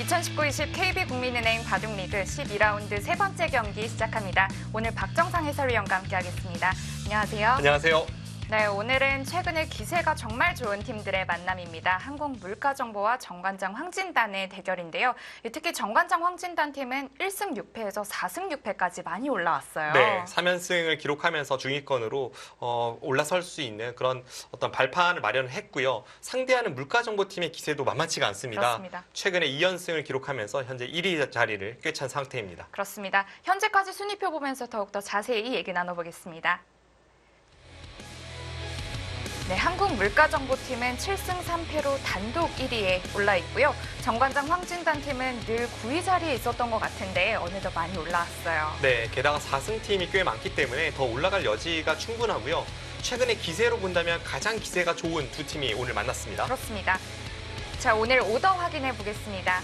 2019-20 KB국민은행 바둑리그 12라운드 세 번째 경기 시작합니다. 오늘 박정상 해설위원과 함께하겠습니다. 안녕하세요. 안녕하세요. 네, 오늘은 최근에 기세가 정말 좋은 팀들의 만남입니다. 한국물가정보와 정관장 황진단의 대결인데요. 특히 정관장 황진단 팀은 1승 6패에서 4승 6패까지 많이 올라왔어요. 네, 3연승을 기록하면서 중위권으로 올라설 수 있는 그런 어떤 발판을 마련했고요. 상대하는 물가정보팀의 기세도 만만치가 않습니다. 그렇습니다. 최근에 2연승을 기록하면서 현재 1위 자리를 꿰찬 상태입니다. 그렇습니다. 현재까지 순위표 보면서 더욱더 자세히 얘기 나눠보겠습니다. 네, 한국물가정보팀은 7승 3패로 단독 1위에 올라 있고요. 정관장 황진단 팀은 늘 9위 자리에 있었던 것 같은데 어느덧 많이 올라왔어요. 네, 게다가 4승 팀이 꽤 많기 때문에 더 올라갈 여지가 충분하고요. 최근에 기세로 본다면 가장 기세가 좋은 두 팀이 오늘 만났습니다. 그렇습니다. 자, 오늘 오더 확인해 보겠습니다.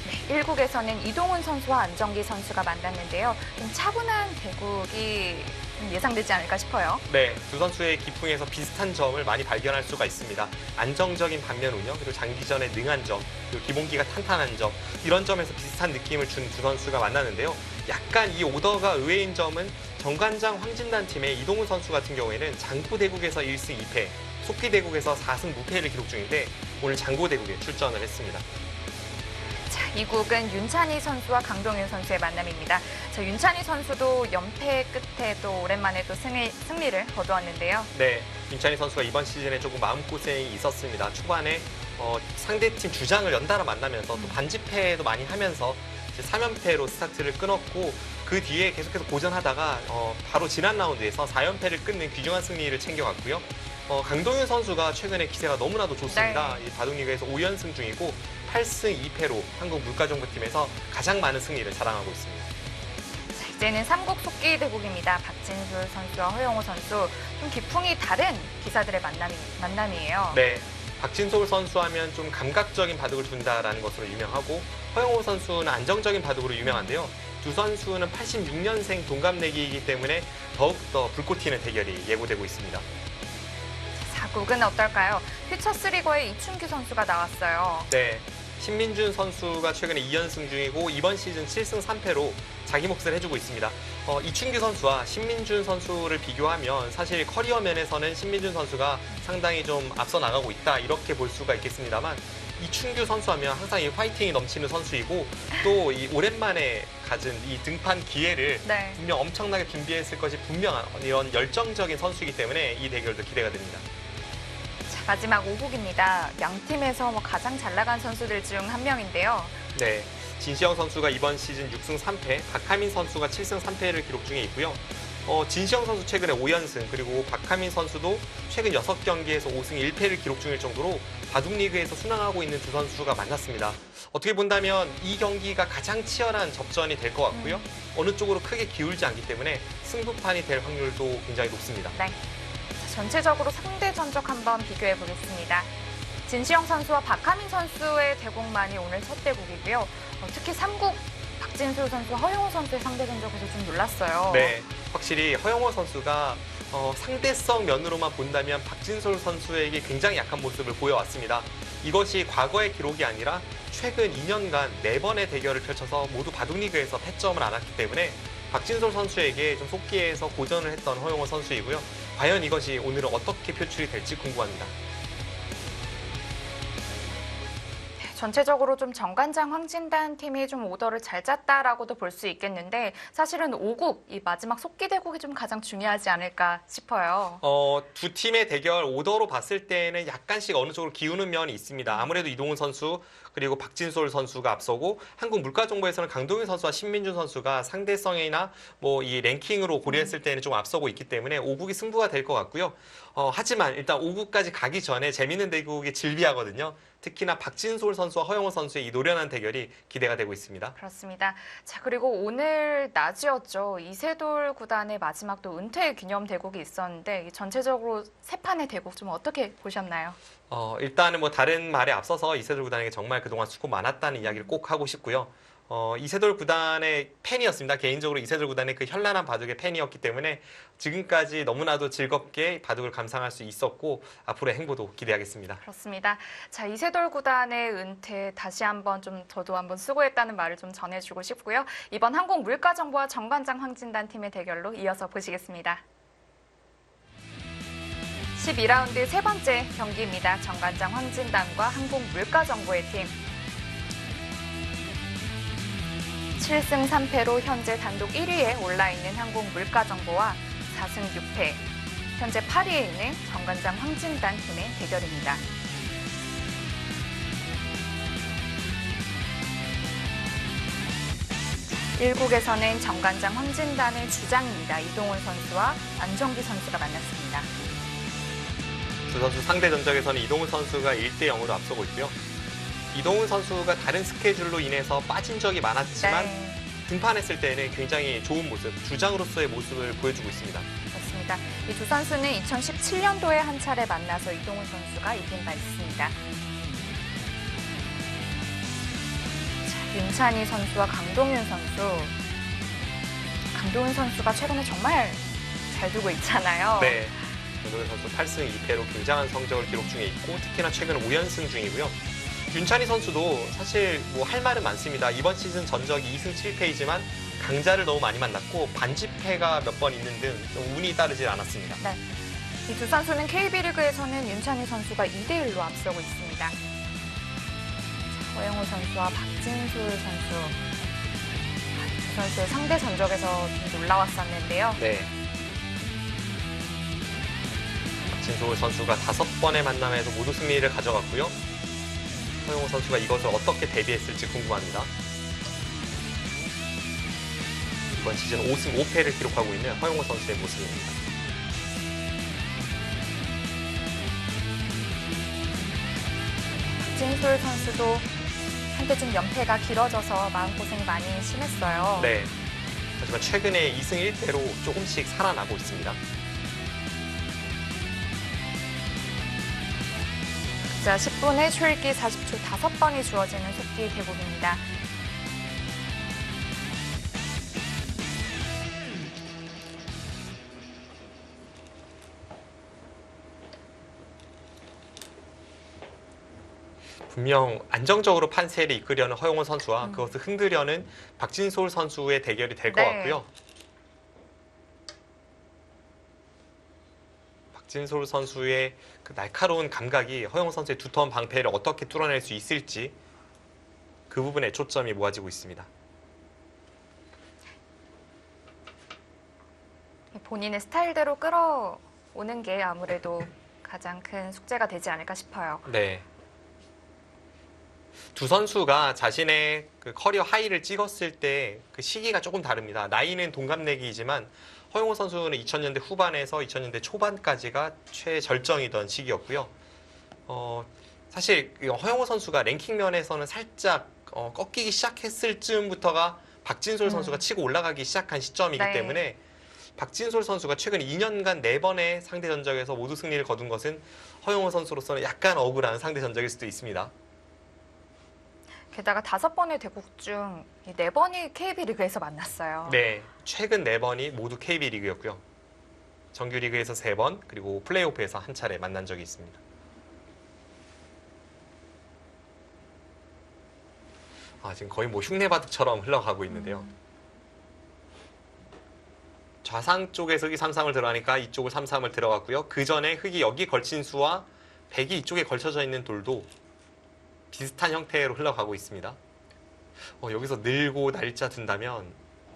네, 1국에서는 이동훈 선수와 안정기 선수가 만났는데요. 좀 차분한 대국이 예상되지 않을까 싶어요. 네, 두 선수의 기풍에서 비슷한 점을 많이 발견할 수가 있습니다. 안정적인 방면 운영, 그리고 장기전에 능한 점, 그리고 기본기가 탄탄한 점, 이런 점에서 비슷한 느낌을 준 두 선수가 만나는데요. 약간 이 오더가 의외인 점은 정관장 황진단 팀의 이동훈 선수 같은 경우에는 장구대국에서 1승 2패, 속기대국에서 4승 무패를 기록 중인데 오늘 장구대국에 출전을 했습니다. 자, 2국은 윤찬희 선수와 강동윤 선수의 만남입니다. 자, 윤찬희 선수도 연패 끝에 또 오랜만에 또 승리를 거두었는데요. 네, 윤찬희 선수가 이번 시즌에 조금 마음고생이 있었습니다. 초반에 상대팀 주장을 연달아 만나면서 또 반지패도 많이 하면서 이제 3연패로 스타트를 끊었고 그 뒤에 계속해서 고전하다가 바로 지난 라운드에서 4연패를 끊는 귀중한 승리를 챙겨갔고요. 강동윤 선수가 최근에 기세가 너무나도 좋습니다. 네. 이 바둑리그에서 5연승 중이고 8승 2패로 한국물가정보팀에서 가장 많은 승리를 자랑하고 있습니다. 자, 이제는 3국 속기 대국입니다. 박진술 선수와 허영호 선수, 좀 기풍이 다른 기사들의 만남이에요. 네, 박진솔 선수 하면 좀 감각적인 바둑을 둔다라는 것으로 유명하고 허영호 선수는 안정적인 바둑으로 유명한데요. 두 선수는 86년생 동갑내기이기 때문에 더욱더 불꽃 튀는 대결이 예고되고 있습니다. 4국은 어떨까요? 퓨처스리거의 이춘규 선수가 나왔어요. 네, 신민준 선수가 최근에 2연승 중이고 이번 시즌 7승 3패로 자기 몫을 해주고 있습니다. 이춘규 선수와 신민준 선수를 비교하면 사실 커리어 면에서는 신민준 선수가 상당히 좀 앞서 나가고 있다 이렇게 볼 수가 있겠습니다만 이춘규 선수 하면 항상 이 화이팅이 넘치는 선수이고 또 이 오랜만에 가진 이 등판 기회를 네. 분명 엄청나게 준비했을 것이 분명한 이런 열정적인 선수이기 때문에 이 대결도 기대가 됩니다. 자, 마지막 5국입니다. 양 팀에서 가장 잘 나간 선수들 중 한 명인데요. 네, 진시영 선수가 이번 시즌 6승 3패, 박하민 선수가 7승 3패를 기록 중에 있고요. 진시영 선수 최근에 5연승, 그리고 박하민 선수도 최근 6경기에서 5승 1패를 기록 중일 정도로 바둑리그에서 순항하고 있는 두 선수가 만났습니다. 어떻게 본다면 이 경기가 가장 치열한 접전이 될 것 같고요. 어느 쪽으로 크게 기울지 않기 때문에 승부판이 될 확률도 굉장히 높습니다. 네. 자, 전체적으로 상대 전적 한번 비교해 보겠습니다. 진시영 선수와 박하민 선수의 대국만이 오늘 첫 대국이고요. 특히 3국 박진솔 선수와 허영호 선수의 상대 전적에서 좀 놀랐어요. 네, 확실히 허영호 선수가 상대성 면으로만 본다면 박진솔 선수에게 굉장히 약한 모습을 보여왔습니다. 이것이 과거의 기록이 아니라 최근 2년간 4번의 대결을 펼쳐서 모두 바둑리그에서 패점을 안았기 때문에 박진솔 선수에게 좀 속기에서 고전을 했던 허영호 선수이고요. 과연 이것이 오늘은 어떻게 표출이 될지 궁금합니다. 전체적으로 좀 정관장 황진단 팀이 좀 오더를 잘 짰다라고도 볼 수 있겠는데 사실은 5국, 이 마지막 속기 대국이 좀 가장 중요하지 않을까 싶어요. 두 팀의 대결 오더로 봤을 때는 약간씩 어느 쪽으로 기우는 면이 있습니다. 아무래도 이동훈 선수 그리고 박진솔 선수가 앞서고 한국물가정보에서는 강동윤 선수와 신민준 선수가 상대성이나 뭐 이 랭킹으로 고려했을 때는 좀 앞서고 있기 때문에 5국이 승부가 될 것 같고요. 하지만 일단 5국까지 가기 전에 재밌는 대국이 질비하거든요. 특히나 박진솔 선수와 허영호 선수의 이 노련한 대결이 기대가 되고 있습니다. 그렇습니다. 자, 그리고 오늘 낮이었죠. 이세돌 구단의 마지막 또 은퇴 기념 대국이 있었는데 전체적으로 세 판의 대국 좀 어떻게 보셨나요? 일단은 뭐 다른 말에 앞서서 이세돌 구단에게 정말 그동안 수고 많았다는 이야기를 꼭 하고 싶고요. 이세돌 구단의 팬이었습니다. 개인적으로 이세돌 구단의 그 현란한 바둑의 팬이었기 때문에 지금까지 너무나도 즐겁게 바둑을 감상할 수 있었고 앞으로의 행보도 기대하겠습니다. 그렇습니다. 자, 이세돌 구단의 은퇴 다시 한번 저도 한번 수고했다는 말을 좀 전해주고 싶고요. 이번 한국물가정보와 정관장 황진단 팀의 대결로 이어서 보시겠습니다. 12라운드 세 번째 경기입니다. 정관장 황진단과 한국물가정보의 팀. 7승 3패로 현재 단독 1위에 올라있는 한국물가정보와 4승 6패, 현재 8위에 있는 정관장 황진단 팀의 대결입니다. 일국에서는 정관장 황진단의 주장입니다. 이동훈 선수와 안정기 선수가 만났습니다. 두 선수 상대 전적에서는 이동훈 선수가 1대 0으로 앞서고 있고요. 이동훈 선수가 다른 스케줄로 인해서 빠진 적이 많았지만 네, 등판했을 때는 굉장히 좋은 모습, 주장으로서의 모습을 보여주고 있습니다. 그렇습니다. 이 두 선수는 2017년도에 한 차례 만나서 이동훈 선수가 이긴 바 있습니다. 자, 윤찬희 선수와 강동윤 선수. 강동윤 선수가 최근에 정말 잘 두고 있잖아요. 네. 강동윤 선수 8승 2패로 굉장한 성적을 기록 중에 있고 특히나 최근 5연승 중이고요. 윤찬희 선수도 사실 뭐 할 말은 많습니다. 이번 시즌 전적이 2승 7패이지만 강자를 너무 많이 만났고 반집패가 몇 번 있는 등 운이 따르질 않았습니다. 네. 이 두 선수는 KB리그에서는 윤찬희 선수가 2대1로 앞서고 있습니다. 허영우 선수와 박진술 선수. 이 두 선수의 상대 전적에서 좀 놀라웠었는데요. 네. 박진솔 선수가 5번의 만남에서 모두 승리를 가져갔고요. 허영우 선수가 이것을 어떻게 대비했을지 궁금합니다. 이번 시즌 5승 5패를 기록하고 있는 허영우 선수의 모습입니다. 박진술 선수도 한때 좀 연패가 길어져서 마음고생이 많이 심했어요. 네. 하지만 최근에 2승 1패로 조금씩 살아나고 있습니다. 자, 10분의 초읽기 40초 5번이 주어지는 속기 대국입니다. 분명 안정적으로 판세를 이끌려는 허용호 선수와 그것을 흔들려는 박진솔 선수의 대결이 될 것 네. 같고요. 박진솔 선수의 그 날카로운 감각이 허용호 선수의 두터운 방패를 어떻게 뚫어낼 수 있을지 그 부분에 초점이 모아지고 있습니다. 본인의 스타일대로 끌어오는 게 아무래도 가장 큰 숙제가 되지 않을까 싶어요. 네. 두 선수가 자신의 그 커리어 하이를 찍었을 때 그 시기가 조금 다릅니다. 나이는 동갑내기이지만 허용호 선수는 2000년대 후반에서 2000년대 초반까지가 최절정이던 시기였고요. 사실 허용호 선수가 랭킹 면에서는 살짝 꺾이기 시작했을 즈음부터가 박진솔 선수가 치고 올라가기 시작한 시점이기 네. 때문에 박진솔 선수가 최근 2년간 4번의 상대 전적에서 모두 승리를 거둔 것은 허용호 선수로서는 약간 억울한 상대 전적일 수도 있습니다. 게다가 5번의 대국 중 4번이 KB리그에서 만났어요. 네, 최근 4번이 모두 KB리그였고요. 정규리그에서 3번, 그리고 플레이오프에서 한 차례 만난 적이 있습니다. 지금 거의 뭐 흉내바둑처럼 흘러가고 있는데요. 좌상 쪽에서 흑이 3-3을 들어가니까 이쪽을 3-3을 들어갔고요. 그 전에 흑이 여기 걸친 수와 백이 이쪽에 걸쳐져 있는 돌도 비슷한 형태로 흘러가고 있습니다. 여기서 늘고 날짜 둔다면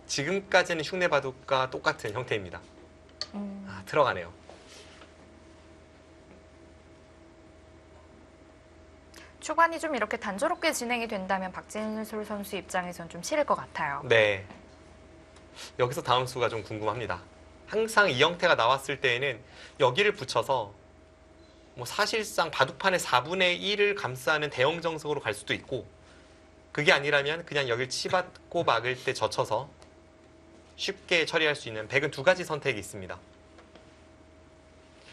지금까지는 흉내바둑과 똑같은 형태입니다. 들어가네요. 초반이 좀 이렇게 단조롭게 진행이 된다면 박진솔 선수 입장에선 좀 싫을 것 같아요. 네. 여기서 다음 수가 좀 궁금합니다. 항상 이 형태가 나왔을 때에는 여기를 붙여서 뭐 사실상 바둑판의 4분의 1을 감싸는 대형 정석으로 갈 수도 있고 그게 아니라면 그냥 여길 치받고 막을 때 젖혀서 쉽게 처리할 수 있는 백은 2가지 선택이 있습니다.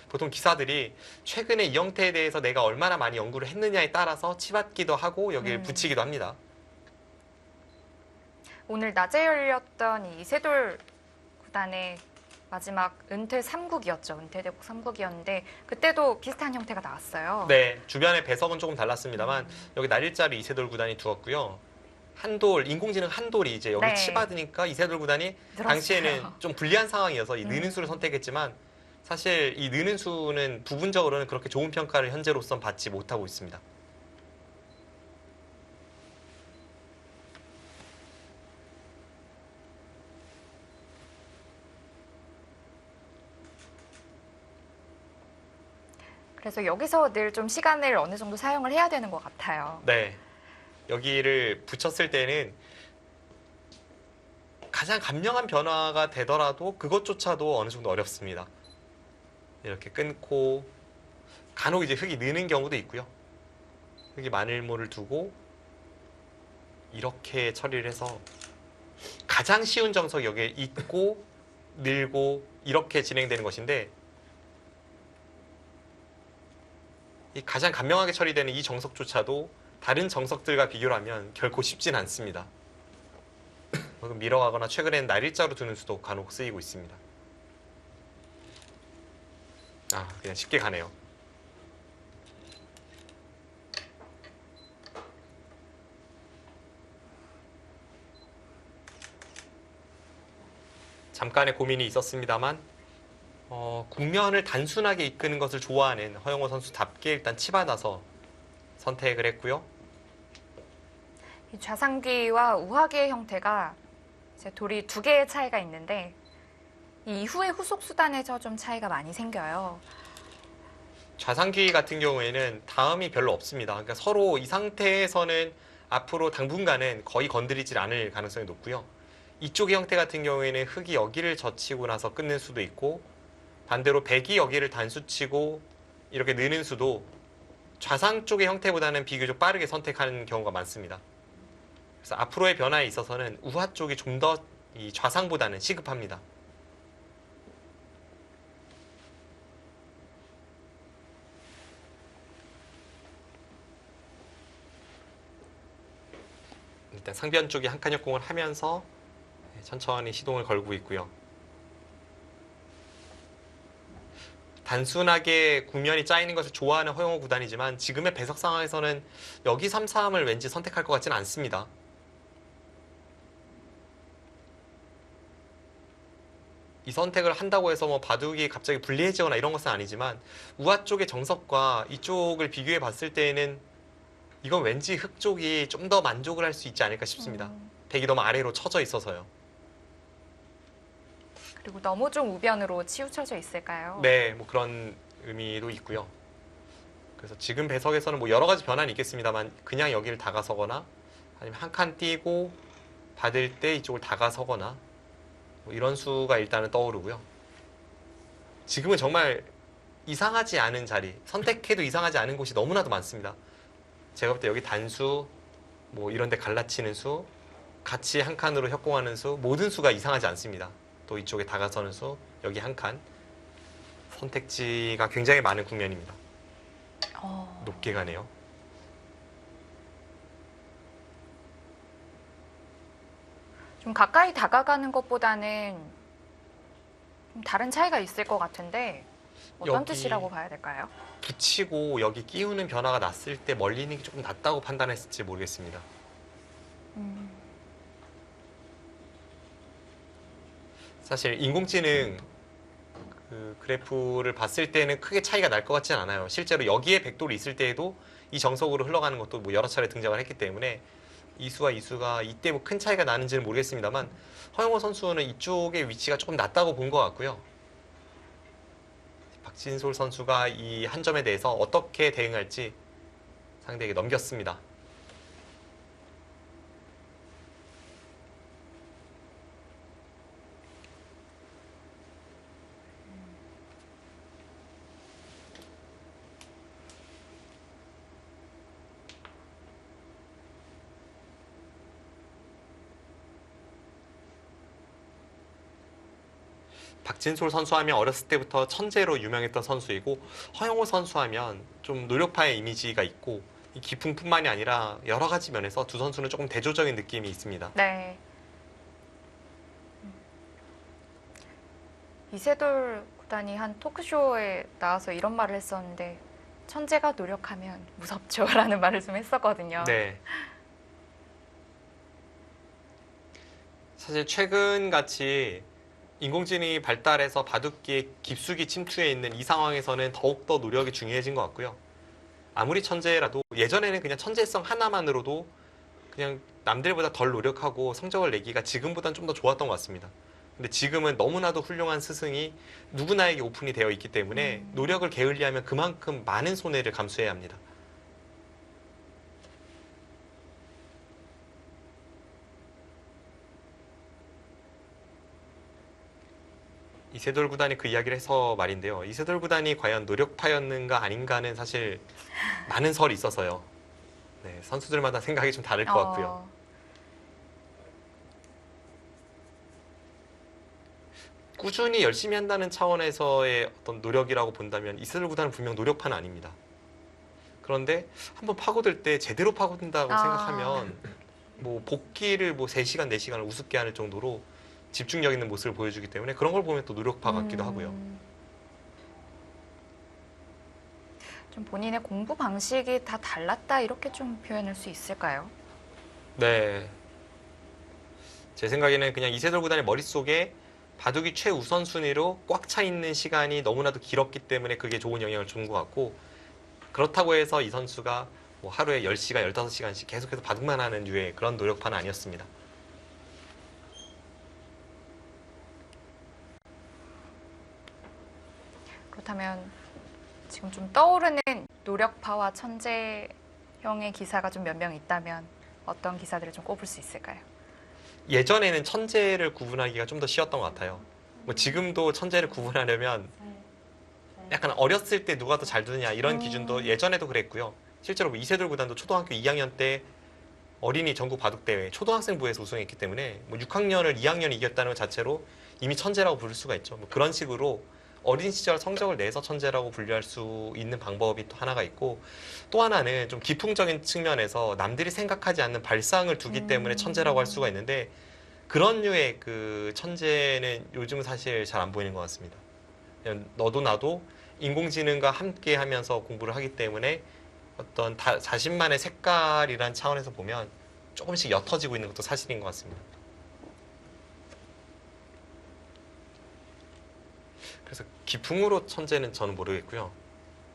보통 기사들이 최근에 이 형태에 대해서 내가 얼마나 많이 연구를 했느냐에 따라서 치받기도 하고 여기를 붙이기도 합니다. 오늘 낮에 열렸던 이 이세돌 구단의 마지막 은퇴 3국이었죠. 은퇴 대국 3국이었는데 그때도 비슷한 형태가 나왔어요. 네, 주변의 배석은 조금 달랐습니다만 여기 날일자를 이세돌 구단이 두었고요. 한돌, 인공지능 한돌이 이제 여기 네. 치받으니까 이세돌 구단이 늘었어요. 당시에는 좀 불리한 상황이어서 이 느는 수를 선택했지만 사실 이 느는 수는 부분적으로는 그렇게 좋은 평가를 현재로선 받지 못하고 있습니다. 그래서 여기서 늘 좀 시간을 어느 정도 사용을 해야 되는 것 같아요. 네, 여기를 붙였을 때는 가장 감명한 변화가 되더라도 그것조차도 어느 정도 어렵습니다. 이렇게 끊고 간혹 이제 흙이 느는 경우도 있고요. 흙이 마늘모를 두고 이렇게 처리를 해서 가장 쉬운 정석이 여기에 있고 늘고 이렇게 진행되는 것인데 이 가장 감명하게 처리되는 이 정석조차도 다른 정석들과 비교를 하면 결코 쉽진 않습니다. 밀어가거나 최근엔 날일자로 두는 수도 간혹 쓰이고 있습니다. 아, 그냥 쉽게 가네요. 잠깐의 고민이 있었습니다만 국면을 단순하게 이끄는 것을 좋아하는 허영호 선수답게 일단 치받아서 선택을 했고요. 이 좌상귀와 우하귀의 형태가 이제 돌이 두 개의 차이가 있는데 이 이후의 후속 수단에서 좀 차이가 많이 생겨요. 좌상귀 같은 경우에는 다음이 별로 없습니다. 그러니까 서로 이 상태에서는 앞으로 당분간은 거의 건드리질 않을 가능성이 높고요. 이쪽의 형태 같은 경우에는 흙이 여기를 젖히고 나서 끊는 수도 있고 반대로 백이 여기를 단수치고 이렇게 느는 수도 좌상 쪽의 형태보다는 비교적 빠르게 선택하는 경우가 많습니다. 그래서 앞으로의 변화에 있어서는 우하 쪽이 좀 더 이 좌상보다는 시급합니다. 일단 상변 쪽이 한 칸 역공을 하면서 천천히 시동을 걸고 있고요. 단순하게 국면이 짜이는 것을 좋아하는 허영호 구단이지만 지금의 배석 상황에서는 여기 3-3을 왠지 선택할 것 같지는 않습니다. 이 선택을 한다고 해서 뭐 바둑이 갑자기 불리해지거나 이런 것은 아니지만 우하 쪽의 정석과 이쪽을 비교해 봤을 때에는 이건 왠지 흙 쪽이 좀 더 만족을 할 수 있지 않을까 싶습니다. 백이 너무 아래로 쳐져 있어서요. 그리고 너무 좀 우변으로 치우쳐져 있을까요? 네, 뭐 그런 의미도 있고요. 그래서 지금 배석에서는 뭐 여러 가지 변화는 있겠습니다만 그냥 여기를 다가서거나 아니면 한 칸 띄고 받을 때 이쪽을 다가서거나 뭐 이런 수가 일단은 떠오르고요. 지금은 정말 이상하지 않은 자리, 선택해도 이상하지 않은 곳이 너무나도 많습니다. 제가 볼 때 여기 단수, 뭐 이런 데 갈라치는 수, 같이 한 칸으로 협공하는 수, 모든 수가 이상하지 않습니다. 또 이쪽에 다가서는 수, 여기 한 칸. 선택지가 굉장히 많은 국면입니다. 높게 가네요. 좀 가까이 다가가는 것보다는 좀 다른 차이가 있을 것 같은데 어떤 여기 뜻이라고 봐야 될까요? 붙이고 여기 끼우는 변화가 났을 때 멀리 있는 게 조금 낫다고 판단했을지 모르겠습니다. 사실 인공지능 그 그래프를 봤을 때는 크게 차이가 날 것 같지는 않아요. 실제로 여기에 백돌이 있을 때에도 이 정석으로 흘러가는 것도 뭐 여러 차례 등장을 했기 때문에 이수와 이수가 이때 뭐 큰 차이가 나는지는 모르겠습니다만 허영호 선수는 이쪽의 위치가 조금 낫다고 본 것 같고요. 박진솔 선수가 이 한 점에 대해서 어떻게 대응할지 상대에게 넘겼습니다. 박진솔 선수 하면 어렸을 때부터 천재로 유명했던 선수이고 허영호 선수 하면 좀 노력파의 이미지가 있고 이 기풍뿐만이 아니라 여러 가지 면에서 두 선수는 조금 대조적인 느낌이 있습니다. 네. 이세돌 구단이 한 토크쇼에 나와서 이런 말을 했었는데 천재가 노력하면 무섭죠 라는 말을 좀 했었거든요. 네. 사실 최근 같이 인공지능이 발달해서 바둑기에 깊숙이 침투해 있는 이 상황에서는 더욱더 노력이 중요해진 것 같고요. 아무리 천재라도 예전에는 그냥 천재성 하나만으로도 그냥 남들보다 덜 노력하고 성적을 내기가 지금보다는 좀 더 좋았던 것 같습니다. 근데 지금은 너무나도 훌륭한 스승이 누구나에게 오픈이 되어 있기 때문에 노력을 게을리하면 그만큼 많은 손해를 감수해야 합니다. 이세돌 구단이 그 이야기를 해서 말인데요. 이세돌 구단이 과연 노력파였는가 아닌가는 사실 많은 설이 있어서요. 네, 선수들마다 생각이 좀 다를 것 같고요. 꾸준히 열심히 한다는 차원에서의 어떤 노력이라고 본다면 이세돌 구단은 분명 노력파는 아닙니다. 그런데 한번 파고들 때 제대로 파고든다고 생각하면 뭐 복귀를 뭐 3시간, 4시간을 우습게 할 정도로 집중력 있는 모습을 보여주기 때문에 그런 걸 보면 또 노력파 같기도 하고요. 좀 본인의 공부 방식이 다 달랐다 이렇게 좀 표현할 수 있을까요? 네. 제 생각에는 그냥 이세돌 구단의 머릿속에 바둑이 최우선 순위로 꽉 차 있는 시간이 너무나도 길었기 때문에 그게 좋은 영향을 준 것 같고, 그렇다고 해서 이 선수가 뭐 하루에 10시간, 15시간씩 계속해서 바둑만 하는 류의 그런 노력파는 아니었습니다. 그렇다면 지금 좀 떠오르는 노력파와 천재형의 기사가 좀 몇 명 있다면 어떤 기사들을 좀 꼽을 수 있을까요? 예전에는 천재를 구분하기가 좀 더 쉬웠던 것 같아요. 뭐 지금도 천재를 구분하려면 약간 어렸을 때 누가 더 잘 두느냐 이런 기준도 예전에도 그랬고요. 실제로 뭐 이세돌 구단도 초등학교 2학년 때 어린이 전국 바둑대회 초등학생부에서 우승했기 때문에 뭐 6학년을 2학년이 이겼다는 것 자체로 이미 천재라고 부를 수가 있죠. 뭐 그런 식으로 어린 시절 성적을 내서 천재라고 분류할 수 있는 방법이 또 하나가 있고, 또 하나는 좀 기풍적인 측면에서 남들이 생각하지 않는 발상을 두기 때문에 천재라고 할 수가 있는데, 그런 류의 그 천재는 요즘은 사실 잘 안 보이는 것 같습니다. 그냥 너도 나도 인공지능과 함께 하면서 공부를 하기 때문에 어떤 자신만의 색깔이란 차원에서 보면 조금씩 옅어지고 있는 것도 사실인 것 같습니다. 그래서 기풍으로 천재는 저는 모르겠고요.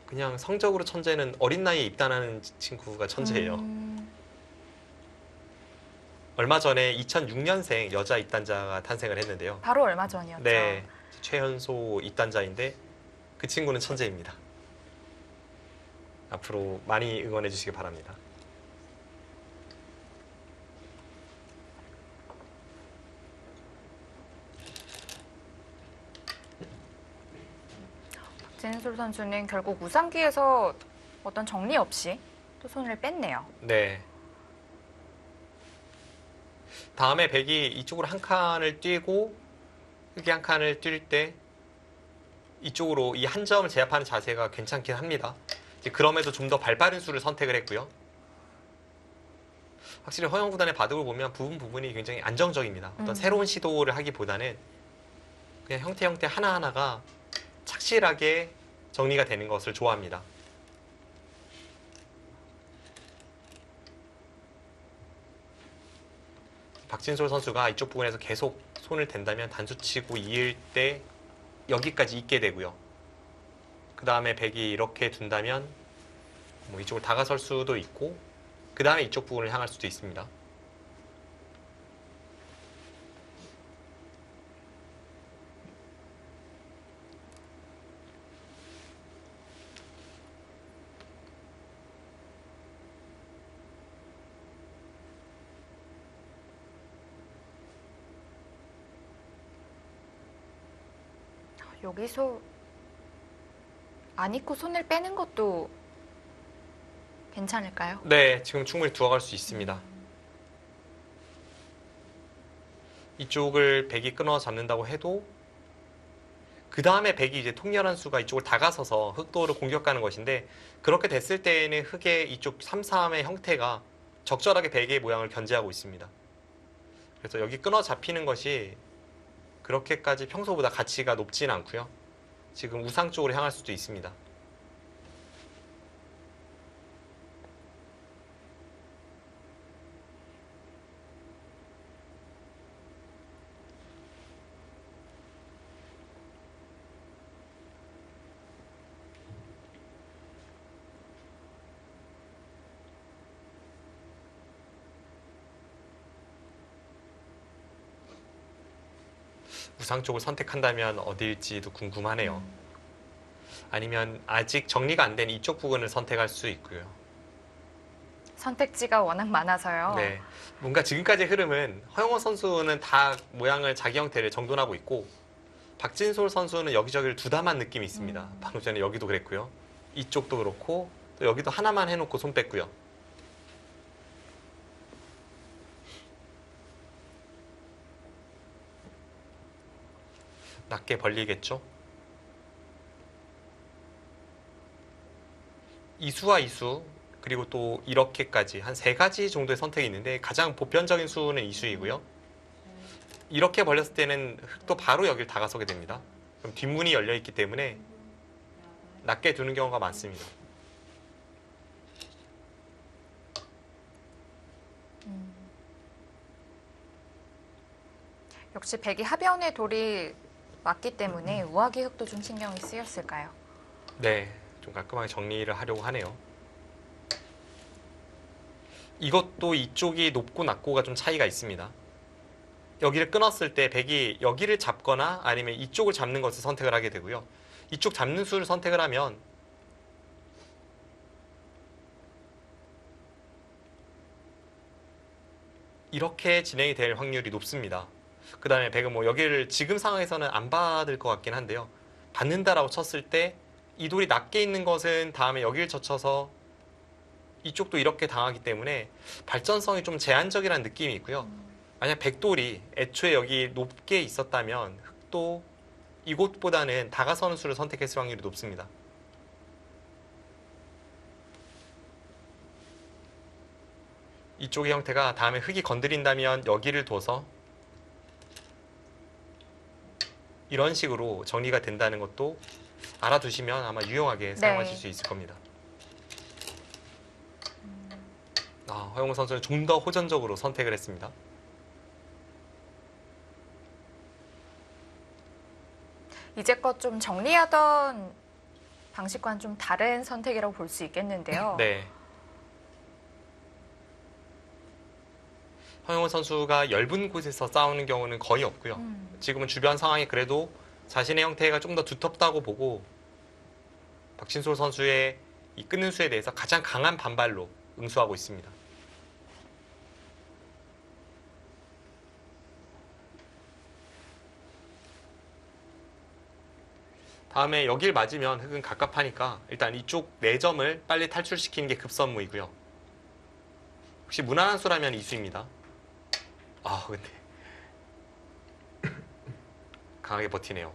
그냥 성적으로 천재는 어린 나이에 입단하는 친구가 천재예요. 얼마 전에 2006년생 여자 입단자가 탄생을 했는데요. 바로 얼마 전이었죠. 네, 최현소 입단자인데 그 친구는 천재입니다. 앞으로 많이 응원해 주시기 바랍니다. 박진솔 선수는 결국 우상기에서 어떤 정리 없이 또 손을 뺐네요. 네. 다음에 백이 이쪽으로 한 칸을 뛰고 흙이 한 칸을 뛸 때 이쪽으로 이 한 점을 제압하는 자세가 괜찮긴 합니다. 이제 그럼에도 좀 더 발빠른 수를 선택을 했고요. 확실히 허영 구단의 바둑을 보면 부분이 굉장히 안정적입니다. 어떤 새로운 시도를 하기보다는 그냥 형태 하나하나가 착실하게 정리가 되는 것을 좋아합니다. 박진솔 선수가 이쪽 부분에서 계속 손을 댄다면 단수치고 이을 때 여기까지 있게 되고요. 그 다음에 백이 이렇게 둔다면 뭐 이쪽으로 다가설 수도 있고, 그 다음에 이쪽 부분을 향할 수도 있습니다. 여기서 안 입고 손을 빼는 것도 괜찮을까요? 네, 지금 충분히 두어갈 수 있습니다. 이쪽을 백이 끊어 잡는다고 해도 그 다음에 백이 이제 통렬한 수가 이쪽을 다가서서 흑도를 공격하는 것인데, 그렇게 됐을 때에는 흑의 이쪽 3-3의 형태가 적절하게 백의 모양을 견제하고 있습니다. 그래서 여기 끊어 잡히는 것이 그렇게까지 평소보다 가치가 높지는 않고요. 지금 우상 쪽으로 향할 수도 있습니다. 우상 쪽을 선택한다면 어디일지도 궁금하네요. 아니면 아직 정리가 안 된 이쪽 부분을 선택할 수 있고요. 선택지가 워낙 많아서요. 네, 뭔가 지금까지 흐름은 허영호 선수는 다 모양을 자기 형태를 정돈하고 있고 박진솔 선수는 여기저기를 두담한 느낌이 있습니다. 방금 전에 여기도 그랬고요. 이쪽도 그렇고 또 여기도 하나만 해놓고 손 뺐고요. 낮게 벌리겠죠. 이수와 이수 그리고 또 이렇게까지 한 3가지 정도의 선택이 있는데 가장 보편적인 수는 이수이고요. 이렇게 벌렸을 때는 흙도 바로 여기를 다가서게 됩니다. 그럼 뒷문이 열려 있기 때문에 낮게 두는 경우가 많습니다. 역시 백이 하변의 돌이 맞기 때문에 우아기 흙도 좀 신경이 쓰였을까요? 네, 좀 깔끔하게 정리를 하려고 하네요. 이것도 이쪽이 높고 낮고가 좀 차이가 있습니다. 여기를 끊었을 때 백이 여기를 잡거나 아니면 이쪽을 잡는 것을 선택을 하게 되고요. 이쪽 잡는 수를 선택을 하면 이렇게 진행이 될 확률이 높습니다. 그 다음에 백은 뭐 여기를 지금 상황에서는 안 받을 것 같긴 한데요. 받는다라고 쳤을 때 이 돌이 낮게 있는 것은 다음에 여기를 젖혀서 이쪽도 이렇게 당하기 때문에 발전성이 좀 제한적이라는 느낌이 있고요. 만약 백돌이 애초에 여기 높게 있었다면 흙도 이곳보다는 다가서는 수를 선택했을 확률이 높습니다. 이쪽의 형태가 다음에 흙이 건드린다면 여기를 둬서 이런 식으로 정리가 된다는 것도 알아두시면 아마 유용하게 사용하실 수 있을 겁니다. 허영호 선수는 좀 더 호전적으로 선택을 했습니다. 이제껏 좀 정리하던 방식과는 좀 다른 선택이라고 볼 수 있겠는데요. 네. 허영호 선수가 엷은 곳에서 싸우는 경우는 거의 없고요. 지금은 주변 상황이 그래도 자신의 형태가 좀 더 두텁다고 보고 박진솔 선수의 이 끊는 수에 대해서 가장 강한 반발로 응수하고 있습니다. 다음에 여길 맞으면 흙은 갑갑하니까 일단 이쪽 4점을 빨리 탈출시키는 게 급선무이고요. 혹시 무난한 수라면 이수입니다. 근데 강하게 버티네요.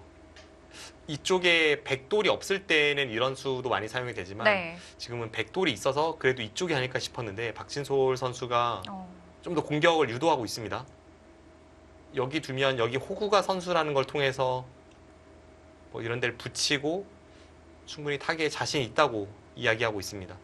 이쪽에 백돌이 없을 때는 이런 수도 많이 사용이 되지만 지금은 백돌이 있어서 그래도 이쪽이 아닐까 싶었는데 박진솔 선수가 좀 더 공격을 유도하고 있습니다. 여기 두면 여기 호구가 선수라는 걸 통해서 뭐 이런 데를 붙이고 충분히 타기에 자신 있다고 이야기하고 있습니다.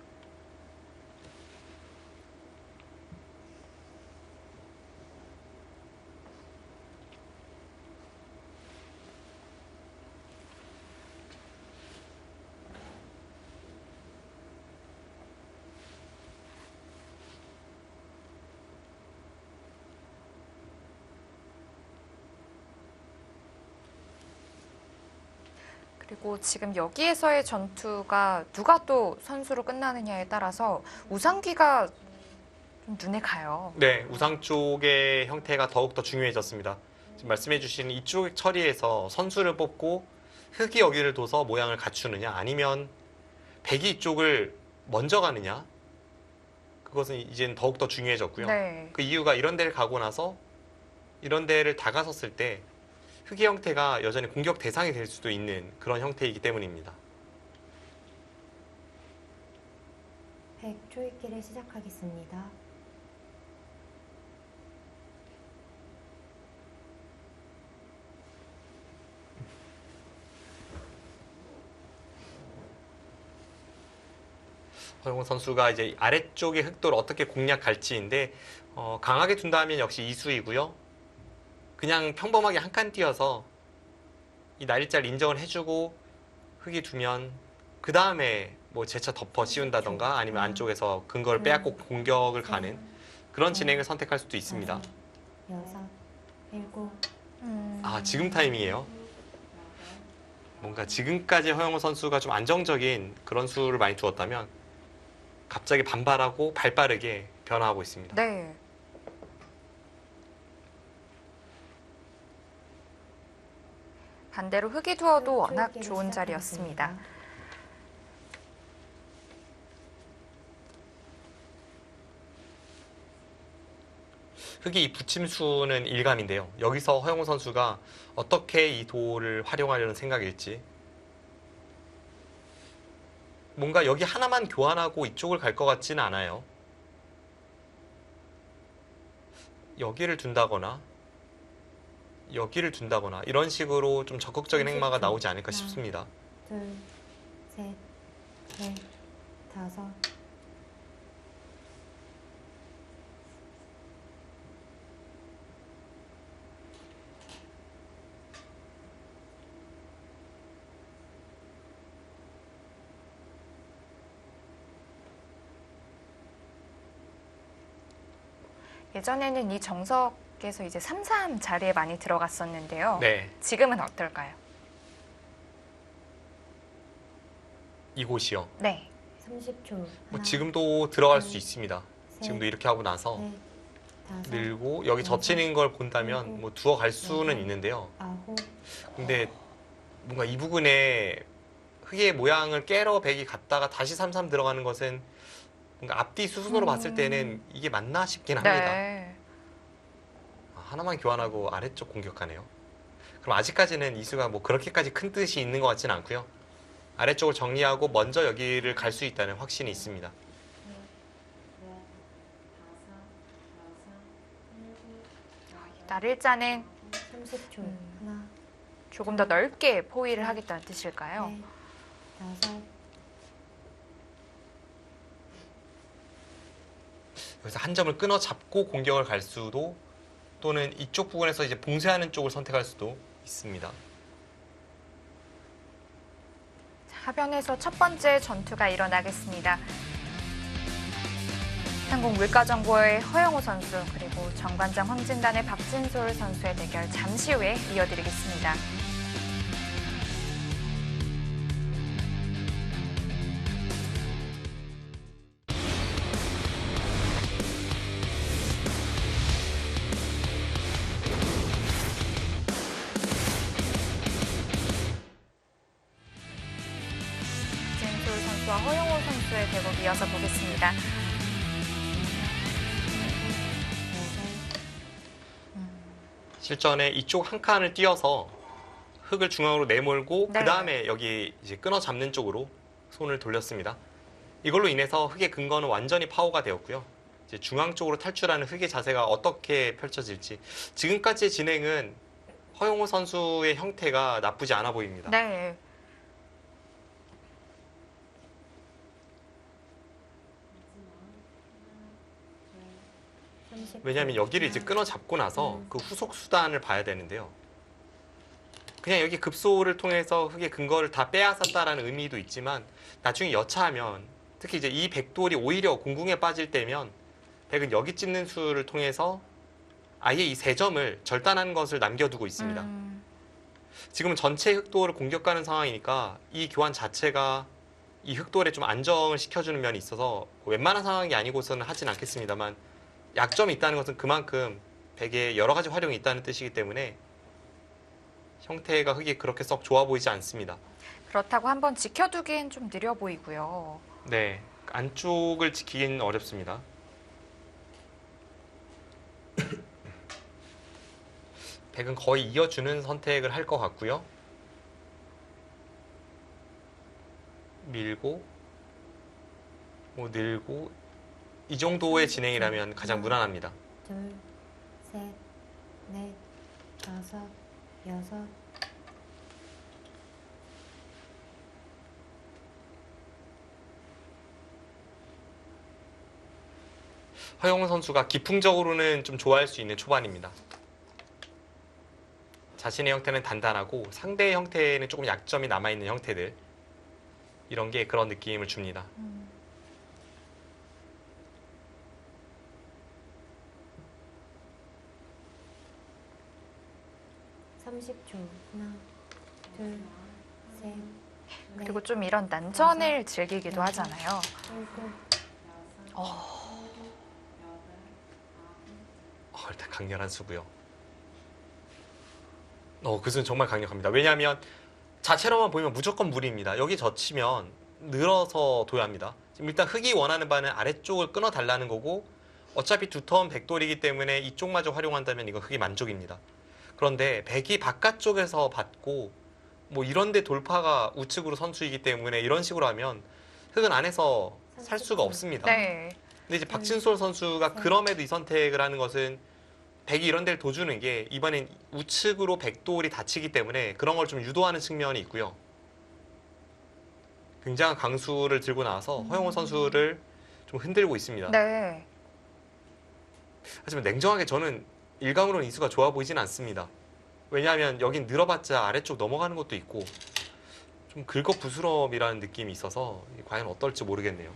그리고 지금 여기에서의 전투가 누가 또 선수로 끝나느냐에 따라서 우상기가 좀 눈에 가요. 네, 우상 쪽의 형태가 더욱더 중요해졌습니다. 지금 말씀해주신 이쪽 처리에서 선수를 뽑고 흙이 여기를 둬서 모양을 갖추느냐 아니면 백이 이쪽을 먼저 가느냐 그것은 이제는 더욱더 중요해졌고요. 그 이유가 이런 데를 가고 나서 이런 데를 다가섰을 때 흙의 형태가 여전히 공격 대상이 될 수도 있는 그런 형태이기 때문입니다. 백 초읽기를 시작하겠습니다. 허용호 선수가 이제 아래쪽의 흑도를 어떻게 공략할지인데 강하게 둔다면 역시 이수이고요. 그냥 평범하게 한 칸 띄어서 이 날짜를 인정을 해주고 흙이 두면 그 다음에 뭐 재차 덮어 씌운다던가 아니면 안쪽에서 근거를 빼앗고 공격을 가는 그런 진행을 선택할 수도 있습니다. 여섯, 일곱, 아, 지금 타이밍이에요. 뭔가 지금까지 허영호 선수가 좀 안정적인 그런 수를 많이 두었다면 갑자기 반발하고 발빠르게 변화하고 있습니다. 네. 반대로 흙이 두어도 워낙 좋은 자리였습니다. 흙이 이 붙임수는 일감인데요. 여기서 허영호 선수가 어떻게 이 도를 활용하려는 생각일지. 뭔가 여기 하나만 교환하고 이쪽을 갈 것 같지는 않아요. 여기를 둔다거나 여기를 둔다거나 이런 식으로 좀 적극적인 행마가 나오지 않을까 싶습니다. 둘, 셋, 넷, 다섯. 예전에는 이 정석에서 이제 3-3 자리에 많이 들어갔었는데요. 네, 지금은 어떨까요? 이곳이요. 네. 30초. 뭐 지금도 들어갈 수 있습니다. 지금도 이렇게 하고 나서 넷, 다섯, 밀고 여기 젖히는 걸 본다면 뭐 두어 갈 수는 있는데요. 아홉. 근데 뭔가 이 부분에 흙의 모양을 깨러 백이 갔다가 다시 3-3 들어가는 것은 뭔가 앞뒤 수순으로 봤을 때는 이게 맞나 싶긴 합니다. 네. 아, 하나만 교환하고 아래쪽 공격하네요. 그럼 아직까지는 이수가 뭐 그렇게까지 큰 뜻이 있는 것 같지는 않고요. 아래쪽을 정리하고 먼저 여기를 갈 수 있다는 확신이 있습니다. 날일자는 30초. 하나, 조금 더 넓게 포위를 하겠다는 뜻일까요? 넷, 다섯. 여기서 한 점을 끊어 잡고 공격을 갈 수도 또는 이쪽 부분에서 이제 봉쇄하는 쪽을 선택할 수도 있습니다. 하변에서 첫 번째 전투가 일어나겠습니다. 한국 물가정보의 허영호 선수 그리고 정관장 황진단의 박진솔 선수의 대결 잠시 후에 이어드리겠습니다. 박진솔 선수와 허영호 선수의 대국 이어서 보겠습니다. 실전에 이쪽 한 칸을 띄어서 흙을 중앙으로 내몰고 네. 그 다음에 여기 이제 끊어 잡는 쪽으로 손을 돌렸습니다. 이걸로 인해서 흙의 근거는 완전히 파워가 되었고요. 이제 중앙 쪽으로 탈출하는 흙의 자세가 어떻게 펼쳐질지 지금까지의 진행은 허용호 선수의 형태가 나쁘지 않아 보입니다. 네. 왜냐하면 여기를 이제 끊어 잡고 나서 그 후속 수단을 봐야 되는데요. 그냥 여기 급소를 통해서 흙의 근거를 다 빼앗았다라는 의미도 있지만 나중에 여차하면 특히 이제 이 백돌이 오히려 공궁에 빠질 때면 백은 여기 찝는 수를 통해서 아예 이 세 점을 절단하는 것을 남겨두고 있습니다. 지금은 전체 흑돌을 공격하는 상황이니까 이 교환 자체가 이 흑돌에 좀 안정을 시켜주는 면이 있어서 웬만한 상황이 아니고서는 하진 않겠습니다만 약점이 있다는 것은 그만큼 백에 여러 가지 활용이 있다는 뜻이기 때문에 형태가 흙이 그렇게 썩 좋아 보이지 않습니다. 그렇다고 한번 지켜두기엔 좀 느려 보이고요. 네, 안쪽을 지키긴 어렵습니다. 백은 거의 이어주는 선택을 할 것 같고요. 밀고 뭐 늘고 이 정도의 진행이라면 가장 무난합니다. 둘, 셋, 넷, 다섯, 여섯. 허영우 선수가 기풍적으로는 좀 좋아할 수 있는 초반입니다. 자신의 형태는 단단하고 상대의 형태는 조금 약점이 남아있는 형태들. 이런 게 그런 느낌을 줍니다. 30초. 하나, 둘, 셋, 넷, 그리고 좀 이런 난전을 즐기기도 하잖아요. 일곱, 일단 강렬한 수고요. 그 수는 정말 강력합니다. 왜냐하면 자체로만 보이면 무조건 무리입니다. 여기 젖히면 늘어서 둬야 합니다. 지금 일단 흑이 원하는 바는 아래쪽을 끊어달라는 거고 어차피 두터운 백돌이기 때문에 이쪽마저 활용한다면 이거 흑이 만족입니다. 그런데 백이 바깥쪽에서 받고 뭐 이런데 돌파가 우측으로 선수이기 때문에 이런 식으로 하면 흑은 안에서 살 수가 없습니다. 네. 근데 이제 박진솔 선수가 그럼에도 이 선택을 하는 것은 백이 이런 데를 둬주는 게 이번엔 우측으로 백돌이 닫히기 때문에 그런 걸 좀 유도하는 측면이 있고요. 굉장한 강수를 들고 나와서 허영호 선수를 좀 흔들고 있습니다. 네. 하지만 냉정하게 저는 일감으로는 이 수가 좋아 보이진 않습니다. 왜냐하면 여긴 늘어봤자 아래쪽 넘어가는 것도 있고 좀 긁어부스럼이라는 느낌이 있어서 과연 어떨지 모르겠네요.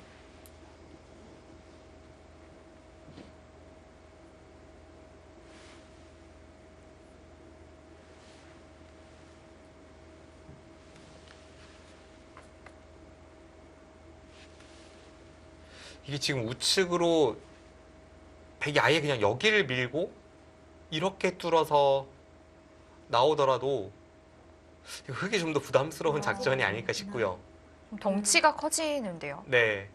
이게 지금 우측으로 백이 아예 그냥 여기를 밀고 이렇게 뚫어서 나오더라도 흑이 좀 더 부담스러운 작전이 아닐까 싶고요. 좀 덩치가 커지는데요. 네.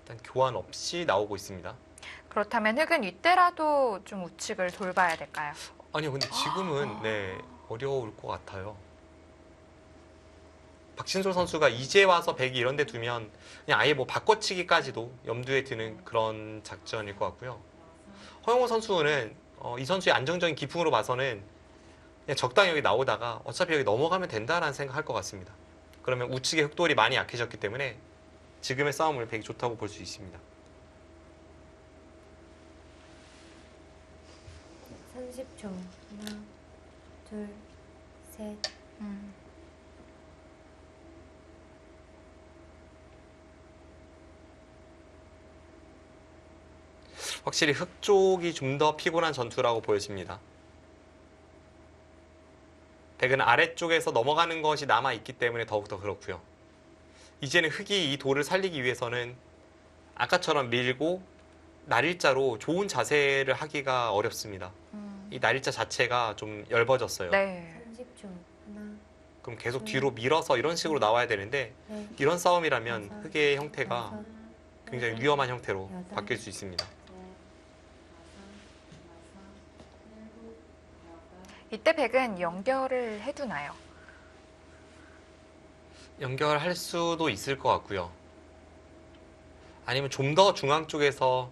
일단 교환 없이 나오고 있습니다. 그렇다면 흑은 이때라도 좀 우측을 돌봐야 될까요? 아니요, 근데 지금은 네, 어려울 것 같아요. 박진솔 선수가 이제 와서 백이 이런 데 두면 그냥 아예 뭐 바꿔치기까지도 염두에 드는 그런 작전일 것 같고요. 허영호 선수는 이 선수의 안정적인 기풍으로 봐서는 그냥 적당히 여기 나오다가 어차피 여기 넘어가면 된다라는 생각할 것 같습니다. 그러면 우측의 흑돌이 많이 약해졌기 때문에 지금의 싸움을 백이 좋다고 볼 수 있습니다. 30초. 하나, 둘, 셋, 확실히 흑 쪽이 좀 더 피곤한 전투라고 보여집니다. 백은 아래쪽에서 넘어가는 것이 남아있기 때문에 더욱더 그렇고요. 이제는 흑이 이 돌을 살리기 위해서는 아까처럼 밀고 날일자로 좋은 자세를 하기가 어렵습니다. 이 날일자 자체가 좀 엷어졌어요. 네. 30초. 하나, 그럼 계속 뒤로 밀어서 이런 식으로 나와야 되는데 넷, 이런 싸움이라면 흑의 형태가 다섯, 굉장히 위험한 형태로 바뀔 수 있습니다. 이때 백은 연결을 해두나요? 연결할 수도 있을 것 같고요. 아니면 좀 더 중앙 쪽에서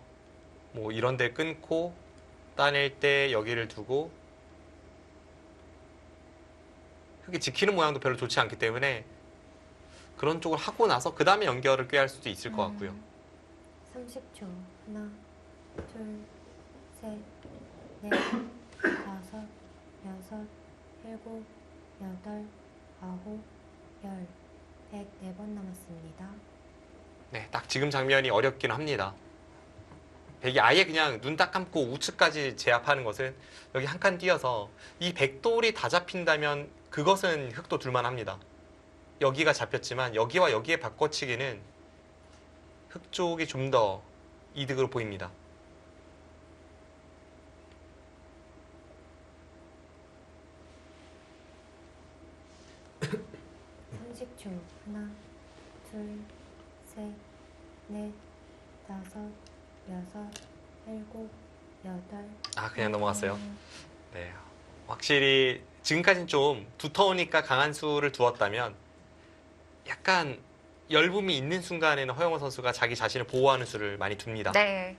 뭐 이런 데 끊고 따낼 때 여기를 두고 흑이 지키는 모양도 별로 좋지 않기 때문에 그런 쪽을 하고 나서 그 다음에 연결을 꾀할 수도 있을 것 같고요. 30초. 하나, 둘, 셋, 넷, 다섯, 여섯, 일곱, 여덟, 아홉, 열. 104번 남았습니다. 네, 딱 지금 장면이 어렵긴 합니다. 백이 아예 그냥 눈 딱 감고 우측까지 제압하는 것은 여기 한 칸 띄어서 이 백돌이 다 잡힌다면 그것은 흑도 둘만합니다. 여기가 잡혔지만 여기와 여기의 바꿔치기는 흑 쪽이 좀 더 이득으로 보입니다. 30초. 하나, 둘, 셋, 넷, 다섯, 여섯, 일곱, 여덟. 그냥 넘어갔어요. 네, 확실히 지금까지는 좀 두터우니까 강한 수를 두었다면 약간 열붐이 있는 순간에는 허영호 선수가 자기 자신을 보호하는 수를 많이 둡니다. 네.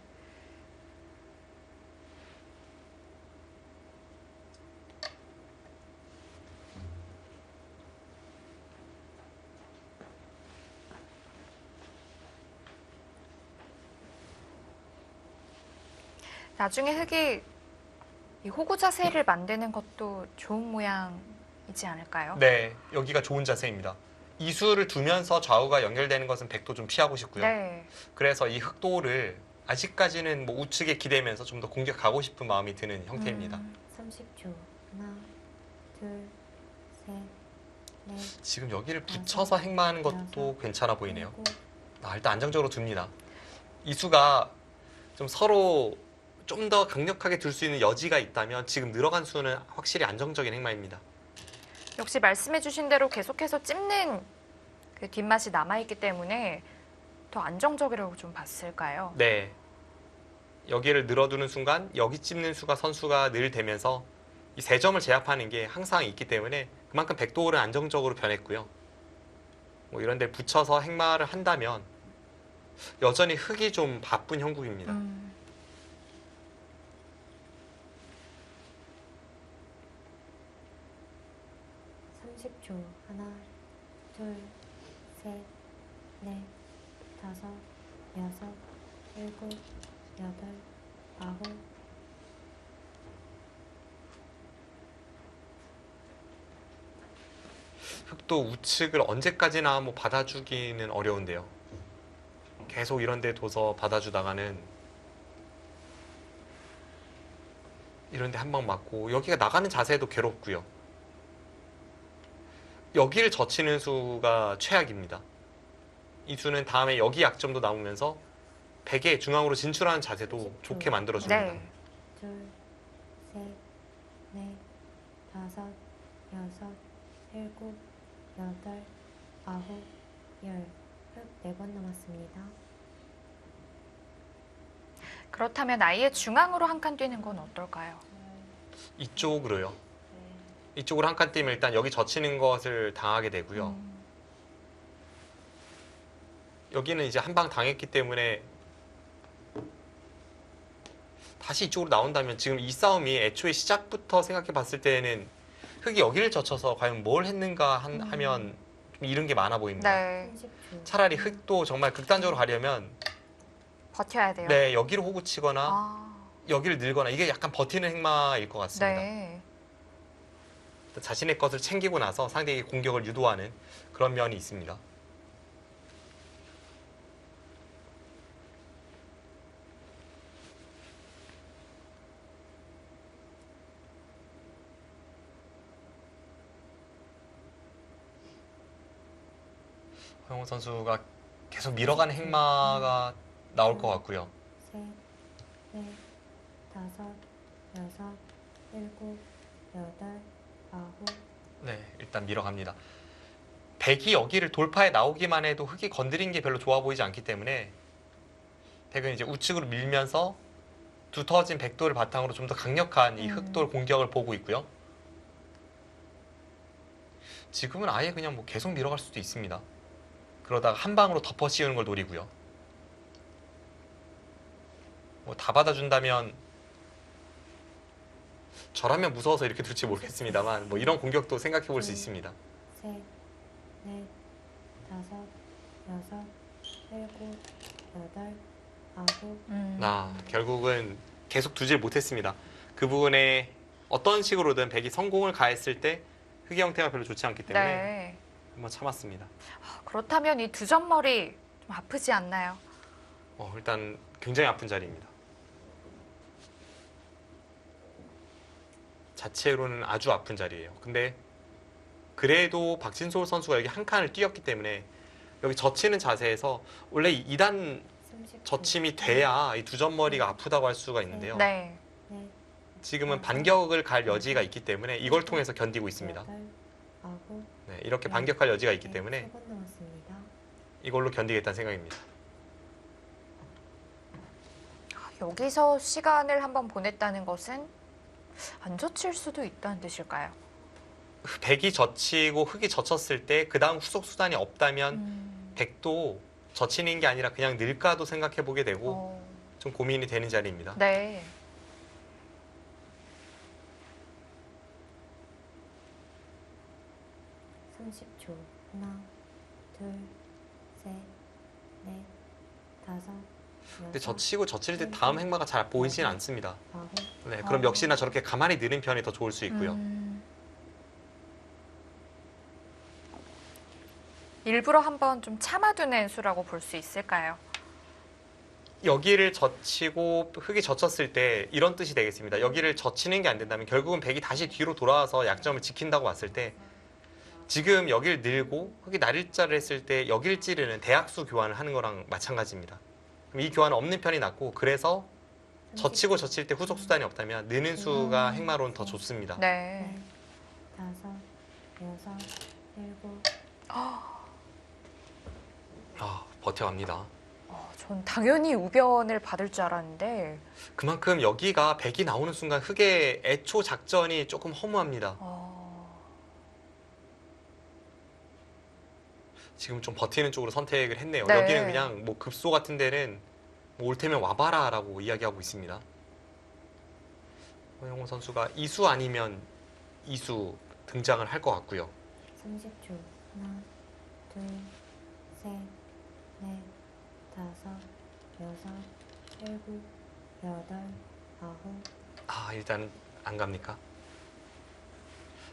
나중에 흙이 이 호구 자세를 만드는 것도 좋은 모양이지 않을까요? 네, 여기가 좋은 자세입니다. 이수를 두면서 좌우가 연결되는 것은 백도 좀 피하고 싶고요. 네. 그래서 이 흑도를 아직까지는 뭐 우측에 기대면서 좀 더 공격하고 싶은 마음이 드는 형태입니다. 30초. 하나, 둘, 셋, 넷, 지금 여기를 붙여서 행마하는 것도 괜찮아 보이네요. 일곱, 일단 안정적으로 둡니다. 이수가 좀 서로 좀 더 강력하게 둘 수 있는 여지가 있다면 지금 늘어간 수는 확실히 안정적인 행마입니다. 역시 말씀해주신 대로 계속해서 찝는 그 뒷맛이 남아있기 때문에 더 안정적이라고 좀 봤을까요? 네. 여기를 늘어두는 순간 여기 찝는 수가 선수가 늘 되면서 이 세 점을 제압하는 게 항상 있기 때문에 그만큼 백도홀은 안정적으로 변했고요. 뭐 이런 데 붙여서 행마를 한다면 여전히 흙이 좀 바쁜 형국입니다. 30초. 하나, 둘, 셋, 넷, 다섯, 여섯, 일곱, 여덟, 아홉. 흙도 우측을 언제까지나 뭐 받아주기는 어려운데요. 계속 이런 데 둬서 받아주다가는 이런 데 한 방 맞고 여기가 나가는 자세도 괴롭고요. 여기를 젖히는 수가 최악입니다. 이 수는 다음에 여기 약점도 남으면서 백의 중앙으로 진출하는 자세도 좋게 만들어줍니다. 네. 둘, 셋, 넷, 다섯, 여섯, 일곱, 여덟, 아홉, 열. 흙 4번 남았습니다. 그렇다면 아예 중앙으로 한 칸 뛰는 건 어떨까요? 이쪽으로요. 이쪽으로 한 칸 뛰면 일단 여기 젖히는 것을 당하게 되고요. 여기는 이제 한 방 당했기 때문에 다시 이쪽으로 나온다면 지금 이 싸움이 애초에 시작부터 생각해 봤을 때는 흙이 여기를 젖혀서 과연 뭘 했는가 하면 좀 잃은 게 많아 보입니다. 네. 30초. 차라리 흙도 정말 극단적으로 가려면 버텨야 돼요. 네, 여기를 호구 치거나 아, 여기를 늘거나 이게 약간 버티는 행마일 것 같습니다. 네. 자신의 것을 챙기고 나서 상대에게 공격을 유도하는 그런 면이 있습니다. 허영우 선수가 계속 밀어가는 행마가 나올 것 같고요. 셋, 넷, 다섯, 여섯, 일곱, 여덟, 아홉. 네, 일단 밀어갑니다. 백이 여기를 돌파해 나오기만 해도 흙이 건드린 게 별로 좋아 보이지 않기 때문에 백은 이제 우측으로 밀면서 두터워진 백돌을 바탕으로 좀 더 강력한 이 흑돌 공격을 보고 있고요. 지금은 아예 그냥 뭐 계속 밀어갈 수도 있습니다. 그러다가 한 방으로 덮어 씌우는 걸 노리고요. 뭐 다 받아준다면 저라면 무서워서 이렇게 둘지 모르겠습니다만 뭐 이런 공격도 생각해 볼 수 있습니다. 셋, 넷, 다섯, 여섯, 일곱, 여덟, 아홉. 결국은 계속 두질 못했습니다. 그 부분에 어떤 식으로든 백이 성공을 가했을 때 흑의 형태가 별로 좋지 않기 때문에 네. 한번 참았습니다. 그렇다면 이 두 점머리 좀 아프지 않나요? 일단 굉장히 아픈 자리입니다. 자체로는 아주 아픈 자리예요. 근데 그래도 박진솔 선수가 여기 한 칸을 뛰었기 때문에 여기 젖히는 자세에서 원래 2단 30초. 젖힘이 돼야 이 두 점머리가 아프다고 할 수가 있는데요. 네. 넷, 지금은 반격을 갈 여지가 있기 때문에 이걸 통해서 견디고 있습니다. 여덟, 아홉. 네, 이렇게 반격할 여지가 있기 때문에 3번 남았습니다. 이걸로 견디겠다는 생각입니다. 여기서 시간을 한번 보냈다는 것은 안 젖힐 수도 있다는 뜻일까요? 백이 젖히고 흙이 젖혔을 때 그 다음 후속 수단이 없다면 백도 젖히는 게 아니라 그냥 늘까도 생각해 보게 되고 좀 고민이 되는 자리입니다. 네. 하나, 둘, 셋, 넷, 다섯, 근데 젖히고 젖힐 때 다음 행마가 잘 보이진 않습니다. 아홉, 네, 그럼 역시나 저렇게 가만히 느는 편이 더 좋을 수 있고요. 일부러 한번 좀 참아두는 수라고 볼 수 있을까요? 여기를 젖히고 흙이 젖혔을 때 이런 뜻이 되겠습니다. 여기를 젖히는 게 안 된다면 결국은 백이 다시 뒤로 돌아와서 약점을 지킨다고 봤을 때 지금 여기를 늘고 흙이 날일자를 했을 때 여기를 찌르는 대약수 교환을 하는 거랑 마찬가지입니다. 그럼 이 교환은 없는 편이 낫고 그래서 젖히고 젖힐 때 후속 수단이 없다면 느는 수가 행마로는 더 좋습니다. 네. 넷, 다섯, 여섯, 일곱. 버텨갑니다. 전 당연히 우변을 받을 줄 알았는데 그만큼 여기가 백이 나오는 순간 흙의 애초 작전이 조금 허무합니다. 지금 좀 버티는 쪽으로 선택을 했네요. 네. 여기는 그냥 뭐 급소 같은 데는 뭐 올 테면 와봐라라고 이야기하고 있습니다. 허영호 선수가 이수 아니면 이수 등장을 할 것 같고요. 30초. 하나, 둘, 셋, 넷, 다섯, 여섯, 일곱, 여덟, 아홉. 일단 안 갑니까?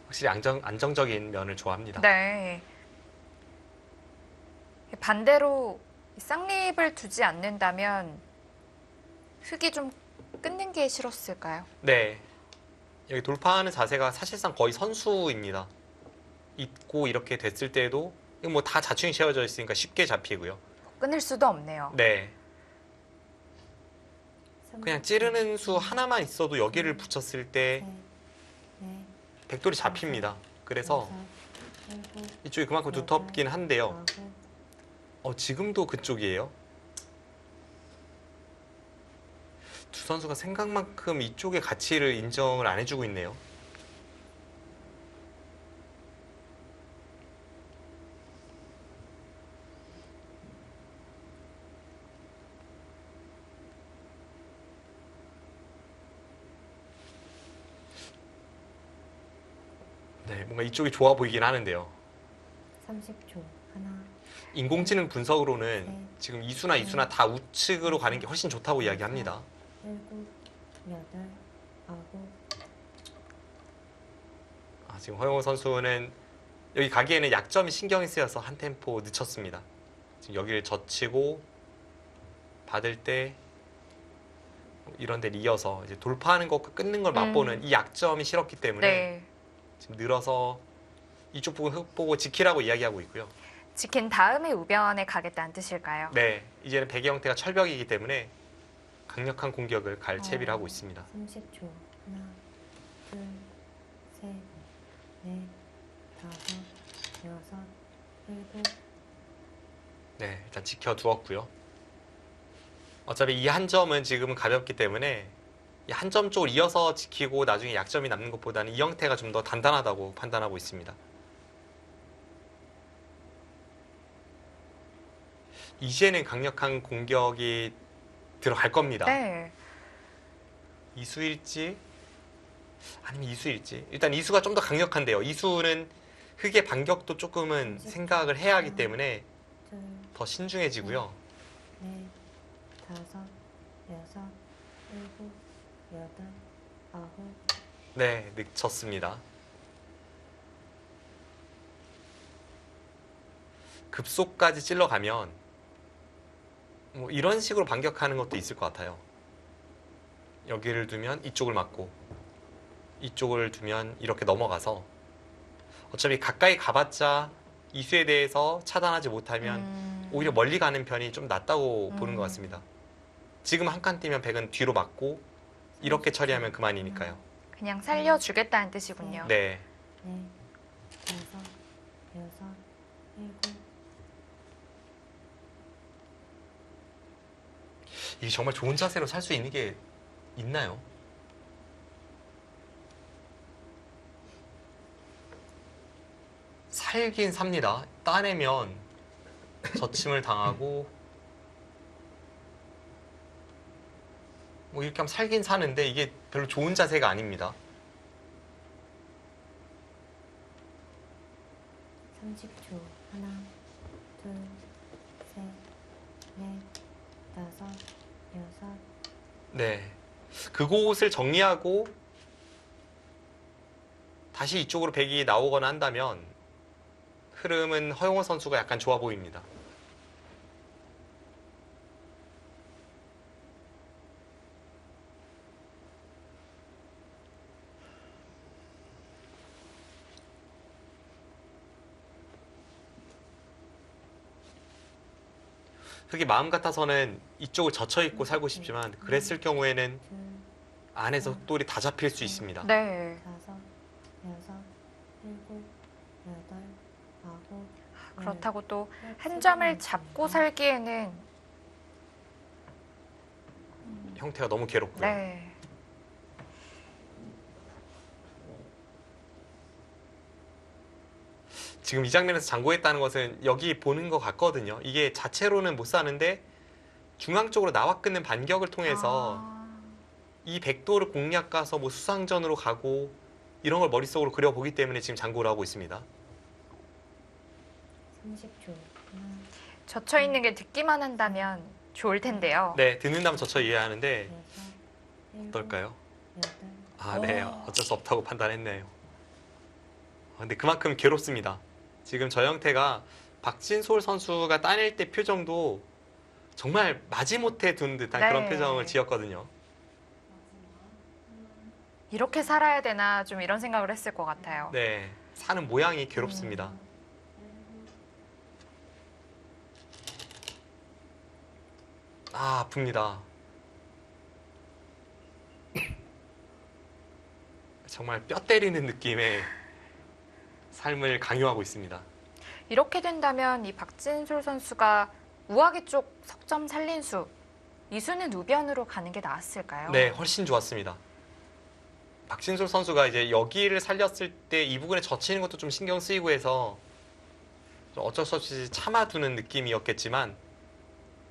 확실히 안정적인 면을 좋아합니다. 네. 반대로 쌍립을 두지 않는다면 흙이 좀 끊는 게 싫었을까요? 네. 여기 돌파하는 자세가 사실상 거의 선수입니다. 있고 이렇게 됐을 때도 뭐 다 자충이 채워져 있으니까 쉽게 잡히고요. 끊을 수도 없네요. 네. 그냥 30초. 찌르는 수 하나만 있어도 여기를 붙였을 때 셋, 넷, 백돌이 잡힙니다. 그래서 여섯, 일곱, 이쪽이 그만큼 두텁긴 한데요. 아홉. 지금도 그쪽이에요. 두 선수가 생각만큼 이쪽의 가치를 인정을 안 해주고 있네요. 네, 뭔가 이쪽이 좋아 보이긴 하는데요. 30초. 하나, 인공지능 분석으로는 네. 지금 이수나 다 우측으로 가는 게 훨씬 좋다고 이야기합니다. 일곱, 여덟, 아홉. 지금 허영호 선수는 여기 가기에는 약점이 신경이 쓰여서 한 템포 늦췄습니다. 지금 여기를 젖히고 받을 때 이런 데를 이어서 이제 돌파하는 것과 끊는 걸 맛보는 이 약점이 싫었기 때문에 네. 지금 늘어서 이쪽 부분 흙 보고 지키라고 이야기하고 있고요. 지킨 다음에 우변에 가겠다는 뜻일까요? 네, 이제는 백의 형태가 철벽이기 때문에 강력한 공격을 갈 채비를 하고 있습니다. 30초. 하나, 둘, 셋, 넷, 다섯, 여섯, 일곱. 네, 일단 지켜두었고요. 어차피 이 한 점은 지금은 가볍기 때문에 이 한 점 쪽을 이어서 지키고 나중에 약점이 남는 것보다는 이 형태가 좀 더 단단하다고 판단하고 있습니다. 이제는 강력한 공격이 들어갈 겁니다. 네. 이수일지 아니면 이수일지. 일단 이수가 좀 더 강력한데요. 이수는 흙의 반격도 조금은 생각을 해야 하기 때문에 둘, 더 신중해지고요. 넷, 다섯, 여섯, 일곱, 여덟, 아홉. 네, 늦췄습니다. 급속까지 찔러가면 뭐 이런 식으로 반격하는 것도 있을 것 같아요. 여기를 두면 이쪽을 맞고 이쪽을 두면 이렇게 넘어가서 어차피 가까이 가봤자 이수에 대해서 차단하지 못하면 오히려 멀리 가는 편이 좀 낫다고 보는 것 같습니다. 지금 한 칸 뛰면 백은 뒤로 맞고 이렇게 처리하면 그만이니까요. 그냥 살려주겠다는 뜻이군요. 네. 넷, 다섯, 여섯, 일곱. 이게 정말 좋은 자세로 살 수 있는 게 있나요? 살긴 삽니다. 따내면 저침을 당하고 뭐 이렇게 하면 살긴 사는데 이게 별로 좋은 자세가 아닙니다. 30초. 하나, 둘, 셋, 넷, 다섯, 여섯, 네. 그곳을 정리하고 다시 이쪽으로 백이 나오거나 한다면 흐름은 허용호 선수가 약간 좋아 보입니다. 흑이 마음 같아서는 이쪽을 젖혀 있고 살고 싶지만 그랬을 경우에는 둘, 안에서 흑돌이 다 잡힐 수 있습니다. 네. 다섯, 여섯, 일곱, 여덟, 아홉, 그렇다고 또 열, 한 점을 열, 잡고 열한, 살기에는 형태가 너무 괴롭고요. 네. 지금 이 장면에서 장고했다는 것은 여기 보는 것 같거든요. 이게 자체로는 못 사는데 중앙 쪽으로 나와 끊는 반격을 통해서 아, 이 백도를 공략 가서 뭐 수상전으로 가고 이런 걸 머릿속으로 그려보기 때문에 지금 장고를 하고 있습니다. 30초. 하나, 젖혀 있는 게 듣기만 한다면 좋을 텐데요. 네, 듣는다면 저쳐 이해하는데 여섯, 일곱, 어떨까요? 여덟, 아, 네, 어쩔 수 없다고 판단했네요. 근데 그만큼 괴롭습니다. 지금 저 형태가 박진솔 선수가 따낼 때 표정도 정말 마지못해 둔 듯한 네. 그런 표정을 지었거든요. 이렇게 살아야 되나 좀 이런 생각을 했을 것 같아요. 네, 사는 모양이 괴롭습니다. 아, 아픕니다. 정말 뼈 때리는 느낌의 삶을 강요하고 있습니다. 이렇게 된다면 이 박진솔 선수가 우아기 쪽 석점 살린 수, 이 수는 우변으로 가는 게 나았을까요? 네, 훨씬 좋았습니다. 박진솔 선수가 이제 여기를 살렸을 때 이 부분에 젖히는 것도 좀 신경 쓰이고 해서 좀 어쩔 수 없이 참아두는 느낌이었겠지만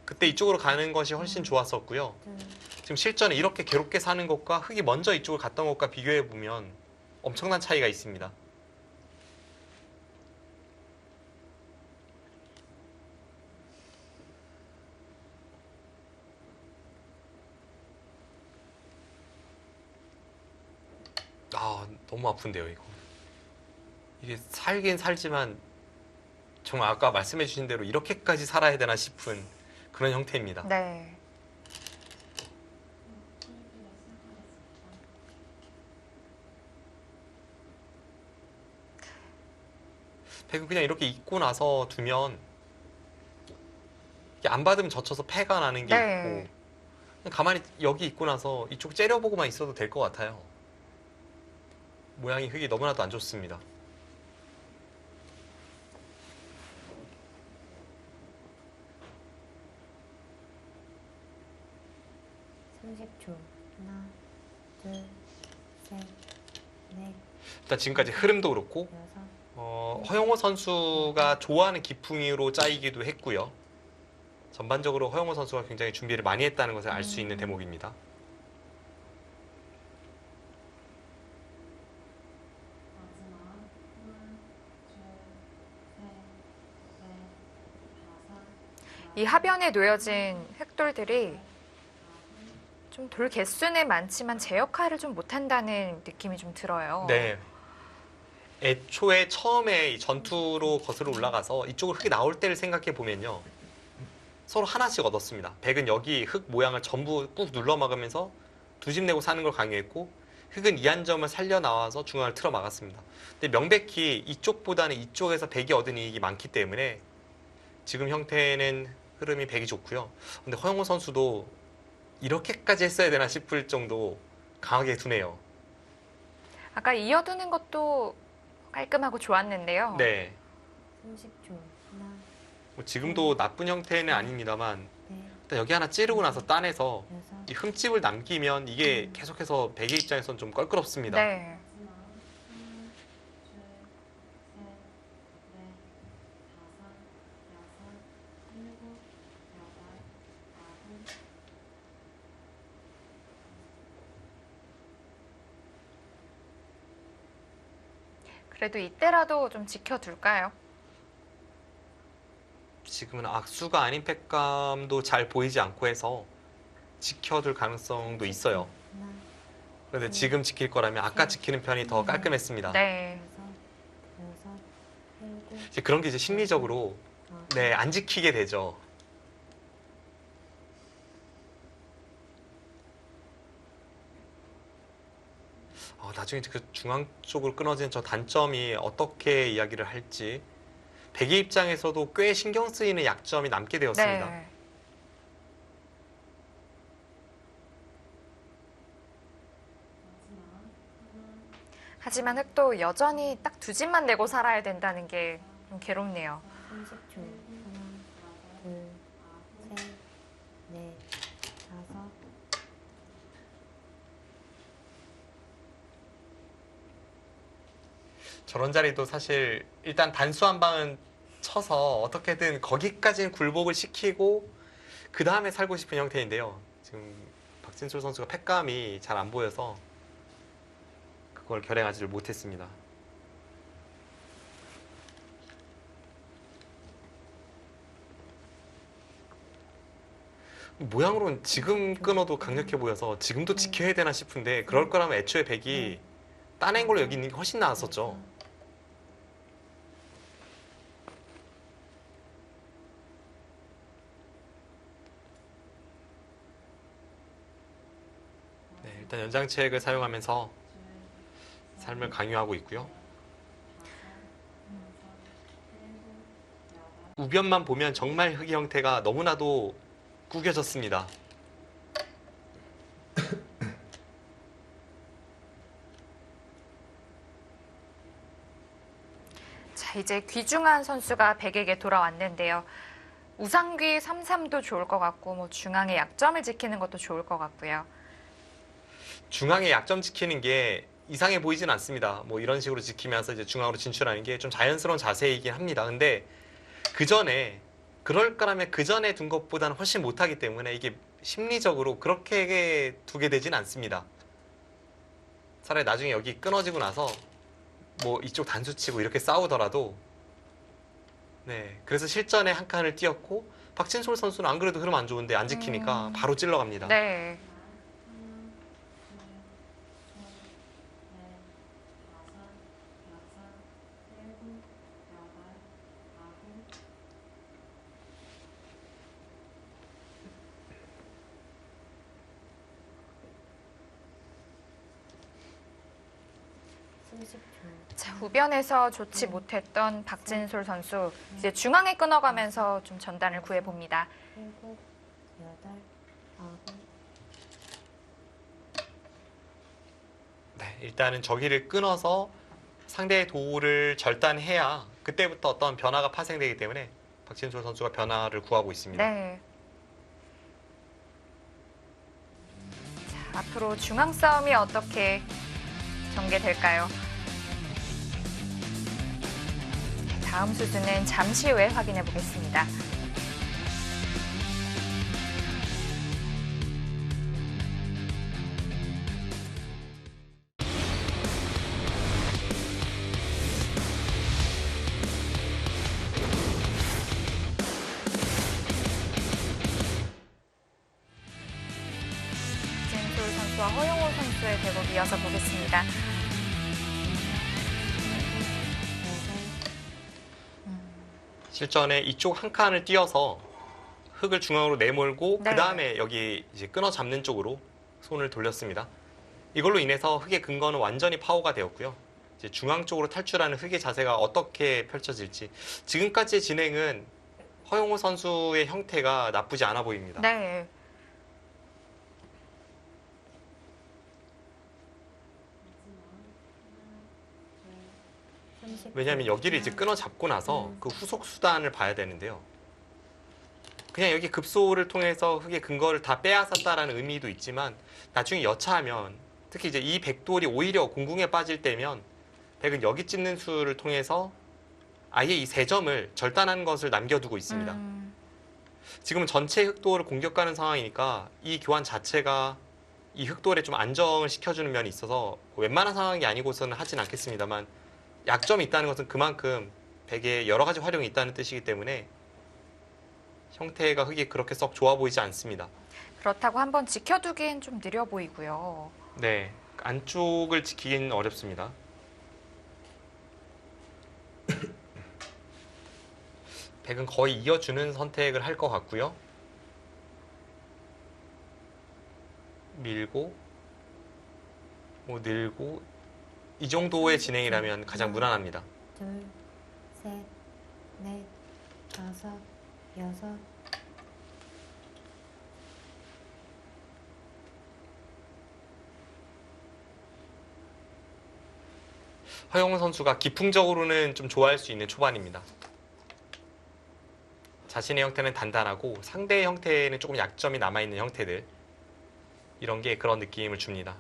그때 이쪽으로 가는 것이 훨씬 좋았었고요. 둘, 지금 실전에 이렇게 괴롭게 사는 것과 흑이 먼저 이쪽을 갔던 것과 비교해 보면 엄청난 차이가 있습니다. 아, 너무 아픈데요, 이거. 이게 살긴 살지만 정말 아까 말씀해 주신 대로 이렇게까지 살아야 되나 싶은 그런 형태입니다. 네. 백은 그냥 이렇게 입고 나서 두면 이게 안 받으면 젖혀서 패가 나는 게 네. 있고 그냥 가만히 여기 입고 나서 이쪽 째려보고만 있어도 될 것 같아요. 모양이 흙이 너무나도 안 좋습니다. 삼십 초. 하나, 둘, 셋, 넷, 일단 지금까지 흐름도 그렇고 여섯, 허용호 선수가 좋아하는 기풍이로 짜이기도 했고요. 전반적으로 허용호 선수가 굉장히 준비를 많이 했다는 것을 알 수 있는 대목입니다. 이 하변에 놓여진 흑돌들이 좀 돌 개수는 많지만 제 역할을 좀 못한다는 느낌이 좀 들어요. 네. 애초에 처음에 이 전투로 거슬러 올라가서 이쪽으로 흙이 나올 때를 생각해 보면요. 서로 하나씩 얻었습니다. 백은 여기 흙 모양을 전부 꾹 눌러 막으면서 두 집 내고 사는 걸 강요했고 흙은 이 한 점을 살려 나와서 중앙을 틀어 막았습니다. 근데 명백히 이쪽보다는 이쪽에서 백이 얻은 이익이 많기 때문에 지금 형태는 흐름이 백이 좋고요. 근데 허영호 선수도 이렇게까지 했어야 되나 싶을 정도 강하게 두네요. 아까 이어두는 것도 깔끔하고 좋았는데요. 네. 30초. 하나, 뭐 지금도 나쁜 형태는 아닙니다만 넷, 일단 여기 하나 찌르고 나서 따내서 여섯, 이 흠집을 남기면 이게 계속해서 백의 입장에서는 좀 껄끄럽습니다. 네. 그래도 이때라도 좀 지켜둘까요? 지금은 악수가 아닌 팩감도 잘 보이지 않고 해서 지켜둘 가능성도 있어요. 하나, 그런데 지금 지킬 거라면 아까 지키는 편이 더 깔끔했습니다. 네. 다섯, 여섯, 일곱, 이제 그런 게 이제 심리적으로 여덟, 안 지키게 되죠. 나중에 그 중앙 쪽으로 끊어진 저 단점이 어떻게 이야기를 할지 백의 입장에서도 꽤 신경 쓰이는 약점이 남게 되었습니다. 네. 하지만 흑도 여전히 딱 두 집만 내고 살아야 된다는 게 좀 괴롭네요. 30초. 하나, 둘, 셋, 넷, 다섯. 저런 자리도 사실 일단 단수 한 방은 쳐서 어떻게든 거기까지는 굴복을 시키고 그 다음에 살고 싶은 형태인데요. 지금 박진솔 선수가 팩감이 잘 안 보여서 그걸 결행하지를 못했습니다. 모양으로는 지금 끊어도 강력해 보여서 지금도 지켜야 되나 싶은데 그럴 거라면 애초에 백이 따낸 걸로 여기 있는 게 훨씬 나았었죠. 네, 일단 연장책을 사용하면서 삶을 강요하고 있고요. 우변만 보면 정말 흑의 형태가 너무나도 구겨졌습니다. 자, 이제 귀중한 선수가 백에게 돌아왔는데요. 우상귀 3-3도 좋을 것 같고 뭐 중앙의 약점을 지키는 것도 좋을 것 같고요. 중앙의 약점 지키는 게 이상해 보이진 않습니다. 뭐 이런 식으로 지키면서 이제 중앙으로 진출하는 게 좀 자연스러운 자세이긴 합니다. 근데 그 전에 그럴 거라면 그 전에 둔 것보다는 훨씬 못하기 때문에 이게 심리적으로 그렇게 두게 되진 않습니다. 차라리 나중에 여기 끊어지고 나서 뭐 이쪽 단수 치고 이렇게 싸우더라도 네, 그래서 실전에 한 칸을 띄었고 박진솔 선수는 안 그래도 흐름 안 좋은데 안 지키니까 바로 찔러갑니다. 네. 자, 우변에서 좋지 못했던 박진솔 선수 이제 중앙에 끊어가면서 좀 전단을 구해봅니다. 일곱, 여덟, 아홉. 네, 일단은 저기를 끊어서 상대의 도를 절단해야 그때부터 어떤 변화가 파생되기 때문에 박진솔 선수가 변화를 구하고 있습니다. 네. 자, 앞으로 중앙 싸움이 어떻게 전개될까요? 다음 수준은 잠시 후에 확인해 보겠습니다. 박진솔 선수와 허용호 선수의 대국 이어서 보겠습니다. 실전에 이쪽 한 칸을 띄어서 흙을 중앙으로 내몰고 네. 그 다음에 여기 이제 끊어 잡는 쪽으로 손을 돌렸습니다. 이걸로 인해서 흙의 근거는 완전히 파워가 되었고요. 이제 중앙 쪽으로 탈출하는 흙의 자세가 어떻게 펼쳐질지 지금까지의 진행은 허용호 선수의 형태가 나쁘지 않아 보입니다. 네. 왜냐하면 여기를 이제 끊어 잡고 나서 그 후속 수단을 봐야 되는데요. 그냥 여기 급소를 통해서 흙의 근거를 다 빼앗았다라는 의미도 있지만 나중에 여차하면 특히 이제 이 백돌이 오히려 공궁에 빠질 때면 백은 여기 찝는 수를 통해서 아예 이 세 점을 절단한 것을 남겨두고 있습니다. 지금은 전체 흑돌을 공격하는 상황이니까 이 교환 자체가 이 흑돌에 좀 안정을 시켜주는 면이 있어서 웬만한 상황이 아니고서는 하진 않겠습니다만 약점이 있다는 것은 그만큼 백에 여러 가지 활용이 있다는 뜻이기 때문에 형태가 흙이 그렇게 썩 좋아 보이지 않습니다. 그렇다고 한번 지켜두기엔 좀 느려 보이고요. 네, 안쪽을 지키긴 어렵습니다. 백은 거의 이어주는 선택을 할 것 같고요. 밀고, 뭐 늘고 이 정도의 진행이라면 가장 무난합니다. 둘, 셋, 넷, 다섯, 여섯. 허영우 선수가 기풍적으로는 좀 좋아할 수 있는 초반입니다. 자신의 형태는 단단하고 상대의 형태는 조금 약점이 남아있는 형태들, 이런 게 그런 느낌을 줍니다.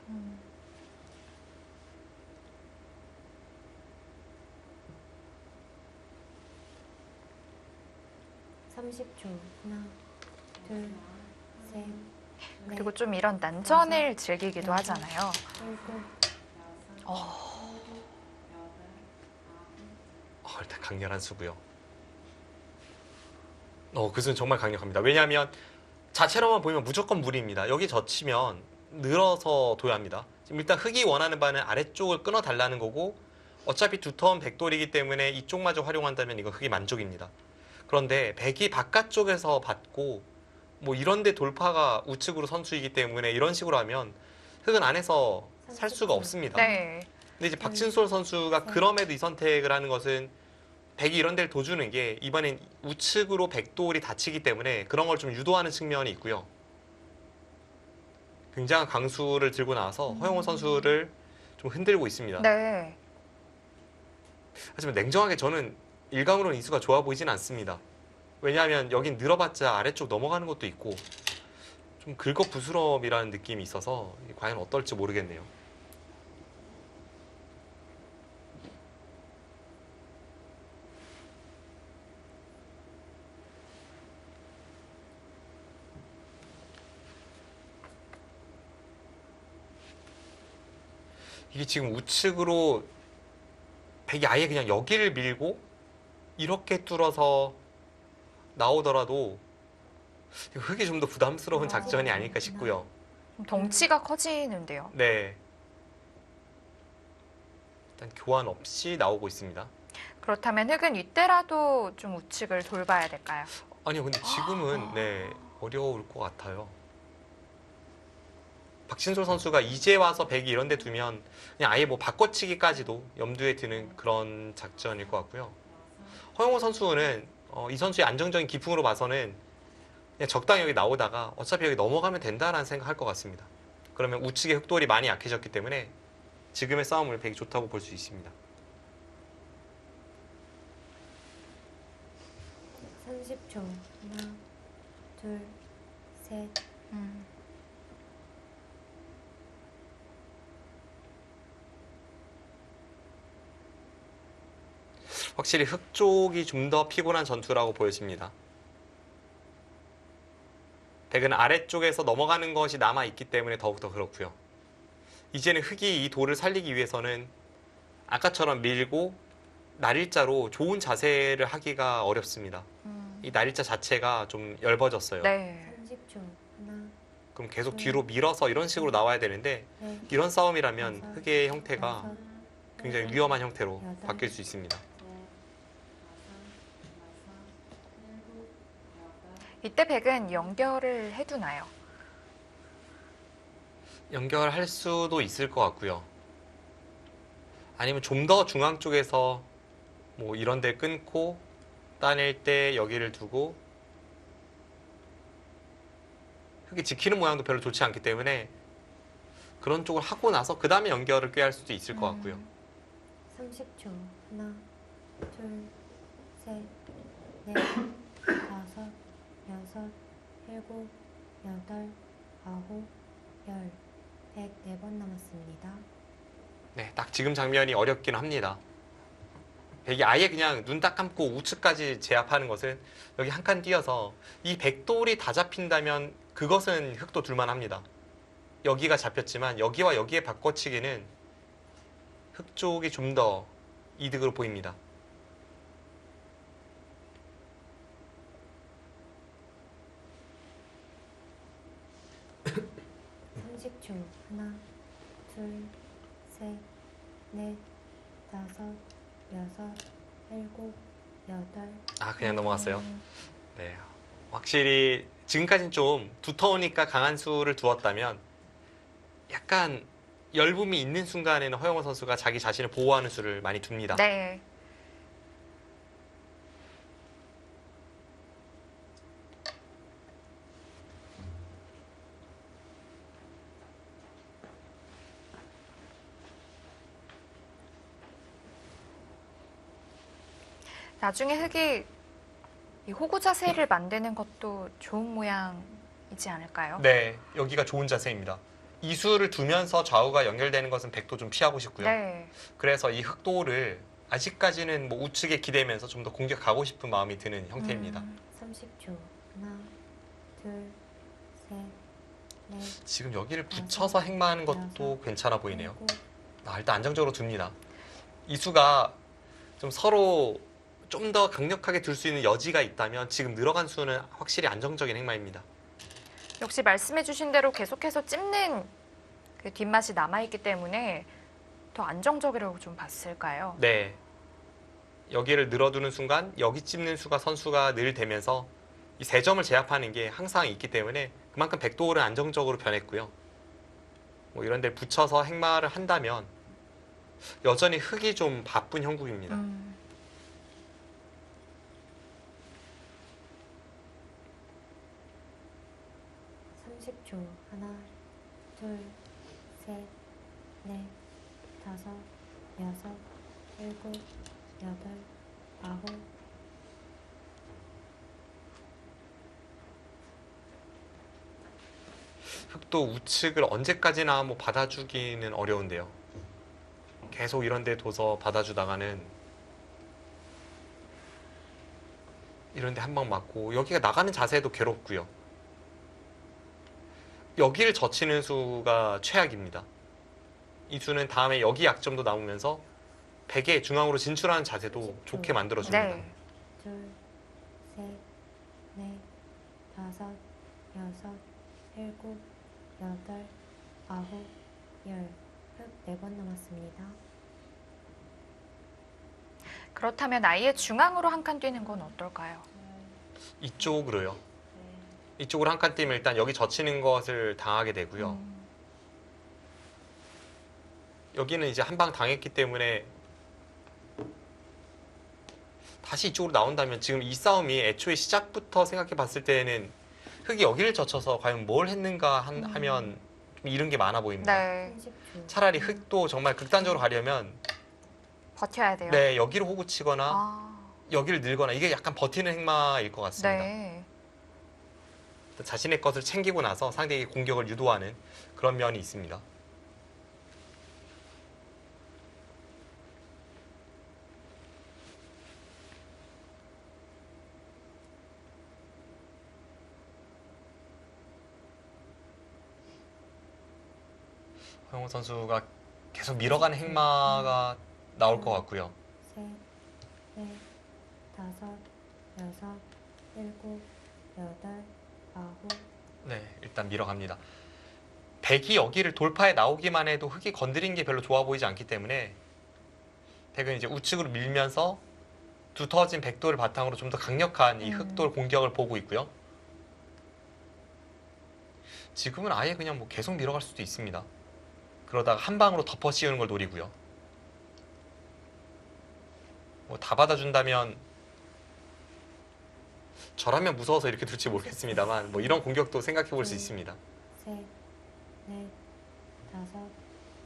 30초. 하나, 둘, 셋, 넷, 그리고 좀 이런 난전을 즐기기도 하잖아요. 일곱. 일단 강렬한 수고요. 그 수는 정말 강력합니다. 왜냐하면 자체로만 보면 무조건 무리입니다. 여기 젖히면 늘어서 둬야 합니다. 지금 일단 흑이 원하는 바는 아래쪽을 끊어달라는 거고, 어차피 두터운 백돌이기 때문에 이쪽마저 활용한다면 이건 흑이 만족입니다. 그런데 백이 바깥쪽에서 받고 뭐 이런데 돌파가 우측으로 선수이기 때문에 이런 식으로 하면 흑은 안에서 살 수가 없습니다. 네. 근데 이제 박진솔 선수가 그럼에도 이 선택을 하는 것은 백이 이런 데를 둬주는 게 이번엔 우측으로 백돌이 닫히기 때문에 그런 걸 좀 유도하는 측면이 있고요. 굉장한 강수를 들고 나와서 허영호 선수를 좀 흔들고 있습니다. 네. 하지만 냉정하게 저는 일감으로는 이 수가 좋아 보이진 않습니다. 왜냐하면 여긴 늘어봤자 아래쪽 넘어가는 것도 있고 좀 긁어부스럼이라는 느낌이 있어서 과연 어떨지 모르겠네요. 이게 지금 우측으로 백이 아예 그냥 여기를 밀고 이렇게 뚫어서 나오더라도 흑이 좀 더 부담스러운 작전이 아닐까 싶고요. 좀 덩치가 커지는데요. 네. 일단 교환 없이 나오고 있습니다. 그렇다면 흑은 이때라도 좀 우측을 돌봐야 될까요? 아니요, 근데 지금은 네, 어려울 것 같아요. 박진솔 선수가 이제 와서 백이 이런 데 두면 그냥 아예 뭐 바꿔치기까지도 염두에 드는 그런 작전일 것 같고요. 허영호 선수는 이 선수의 안정적인 기풍으로 봐서는 그냥 적당히 여기 나오다가 어차피 여기 넘어가면 된다라는 생각할 것 같습니다. 그러면 우측의 흑돌이 많이 약해졌기 때문에 지금의 싸움을 백이 좋다고 볼 수 있습니다. 30초. 하나, 둘, 셋. 확실히 흑 쪽이 좀 더 피곤한 전투라고 보여집니다. 백은 아래쪽에서 넘어가는 것이 남아있기 때문에 더욱더 그렇고요. 이제는 흑이 이 돌을 살리기 위해서는 아까처럼 밀고 날일자로 좋은 자세를 하기가 어렵습니다. 이 날일자 자체가 좀 얇아졌어요. 네. 30초. 하나, 그럼 계속 뒤로 밀어서 이런 식으로 나와야 되는데 넷, 이런 싸움이라면 흑의 형태가 다섯, 굉장히 위험한 형태로 바뀔 수 있습니다. 이때 백은 연결을 해두나요? 연결할 수도 있을 것 같고요. 아니면 좀 더 중앙 쪽에서 뭐 이런 데 끊고 따낼 때 여기를 두고 흑이 지키는 모양도 별로 좋지 않기 때문에 그런 쪽을 하고 나서 그 다음에 연결을 꾀할 수도 있을 것 같고요. 30초. 하나, 둘, 셋, 넷, 다섯, 여섯, 일곱, 여덟, 아홉, 열. 104번 남았습니다. 네, 딱 지금 장면이 어렵긴 합니다. 백이 아예 그냥 눈 딱 감고 우측까지 제압하는 것은 여기 한 칸 띄어서 이 백돌이 다 잡힌다면 그것은 흑도 둘만합니다. 여기가 잡혔지만 여기와 여기의 바꿔치기는 흑 쪽이 좀 더 이득으로 보입니다. 30초. 하나, 둘, 셋, 넷, 다섯, 여섯, 일곱, 여덟. 아, 그냥 넘어갔어요. 음, 네. 확실히 지금까지는 좀 두터우니까 강한 수를 두었다면 약간 열붐이 있는 순간에는 허영호 선수가 자기 자신을 보호하는 수를 많이 둡니다. 네. 나중에 흙이 이 호구 자세를 만드는 것도 좋은 모양이지 않을까요? 네, 여기가 좋은 자세입니다. 이 수를 두면서 좌우가 연결되는 것은 백도 좀 피하고 싶고요. 네. 그래서 이 흑도를 아직까지는 뭐 우측에 기대면서 좀 더 공격하고 싶은 마음이 드는 형태입니다. 30초. 하나, 둘, 셋, 넷, 지금 여기를 붙여서 행마하는 것도 괜찮아 보이네요. 일곱, 일단 안정적으로 둡니다. 이 수가 좀 서로 좀 더 강력하게 둘 수 있는 여지가 있다면 지금 늘어간 수는 확실히 안정적인 행마입니다. 역시 말씀해주신 대로 계속해서 찝는 그 뒷맛이 남아있기 때문에 더 안정적이라고 좀 봤을까요? 네. 여기를 늘어두는 순간 여기 찝는 수가 선수가 늘 되면서 이 세 점을 제압하는 게 항상 있기 때문에 그만큼 백도홀은 안정적으로 변했고요. 뭐 이런 데 붙여서 행마를 한다면 여전히 흙이 좀 바쁜 형국입니다. 30초. 하나, 둘, 셋, 넷, 다섯, 여섯, 일곱, 여덟, 아홉. 흙도 우측을 언제까지나 뭐 받아주기는 어려운데요. 계속 이런 데 둬서 받아주다가는 이런 데 한 방 맞고 여기가 나가는 자세도 괴롭고요. 여기를 젖히는 수가 최악입니다. 이 수는 다음에 여기 약점도 남으면서 백의 중앙으로 진출하는 자세도 좋게 만들어줍니다. 네. 둘, 셋, 넷, 다섯, 여섯, 일곱, 여덟, 아홉, 열. 흙 4번 남았습니다. 그렇다면 아예 중앙으로 한 칸 뛰는 건 어떨까요? 이쪽으로요. 이쪽으로 한 칸 뛰면 일단 여기 젖히는 것을 당하게 되고요. 여기는 이제 한 방 당했기 때문에 다시 이쪽으로 나온다면 지금 이 싸움이 애초에 시작부터 생각해 봤을 때는 흙이 여기를 젖혀서 과연 뭘 했는가 하면 좀 이른 게 많아 보입니다. 네. 30초. 차라리 흙도 정말 극단적으로 가려면 버텨야 돼요. 네, 여기를 호구 치거나 아, 여기를 늘거나 이게 약간 버티는 행마일 것 같습니다. 네. 자신의 것을 챙기고 나서 상대에게 공격을 유도하는 그런 면이 있습니다. 허영호 선수가 계속 밀어가는 행마가 나올 것 같고요. 셋, 넷, 다섯, 여섯, 일곱, 여덟, 아홉. 네, 일단 밀어갑니다. 백이 여기를 돌파해 나오기만 해도 흙이 건드린 게 별로 좋아 보이지 않기 때문에 백은 이제 우측으로 밀면서 두터워진 백도를 바탕으로 좀 더 강력한 이 흑돌 공격을 보고 있고요. 지금은 아예 그냥 뭐 계속 밀어갈 수도 있습니다. 그러다가 한 방으로 덮어 씌우는 걸 노리고요. 뭐 다 받아준다면 저라면 무서워서 이렇게 둘지 모르겠습니다만 뭐 이런 공격도 생각해 볼 수 있습니다. 셋, 넷, 다섯,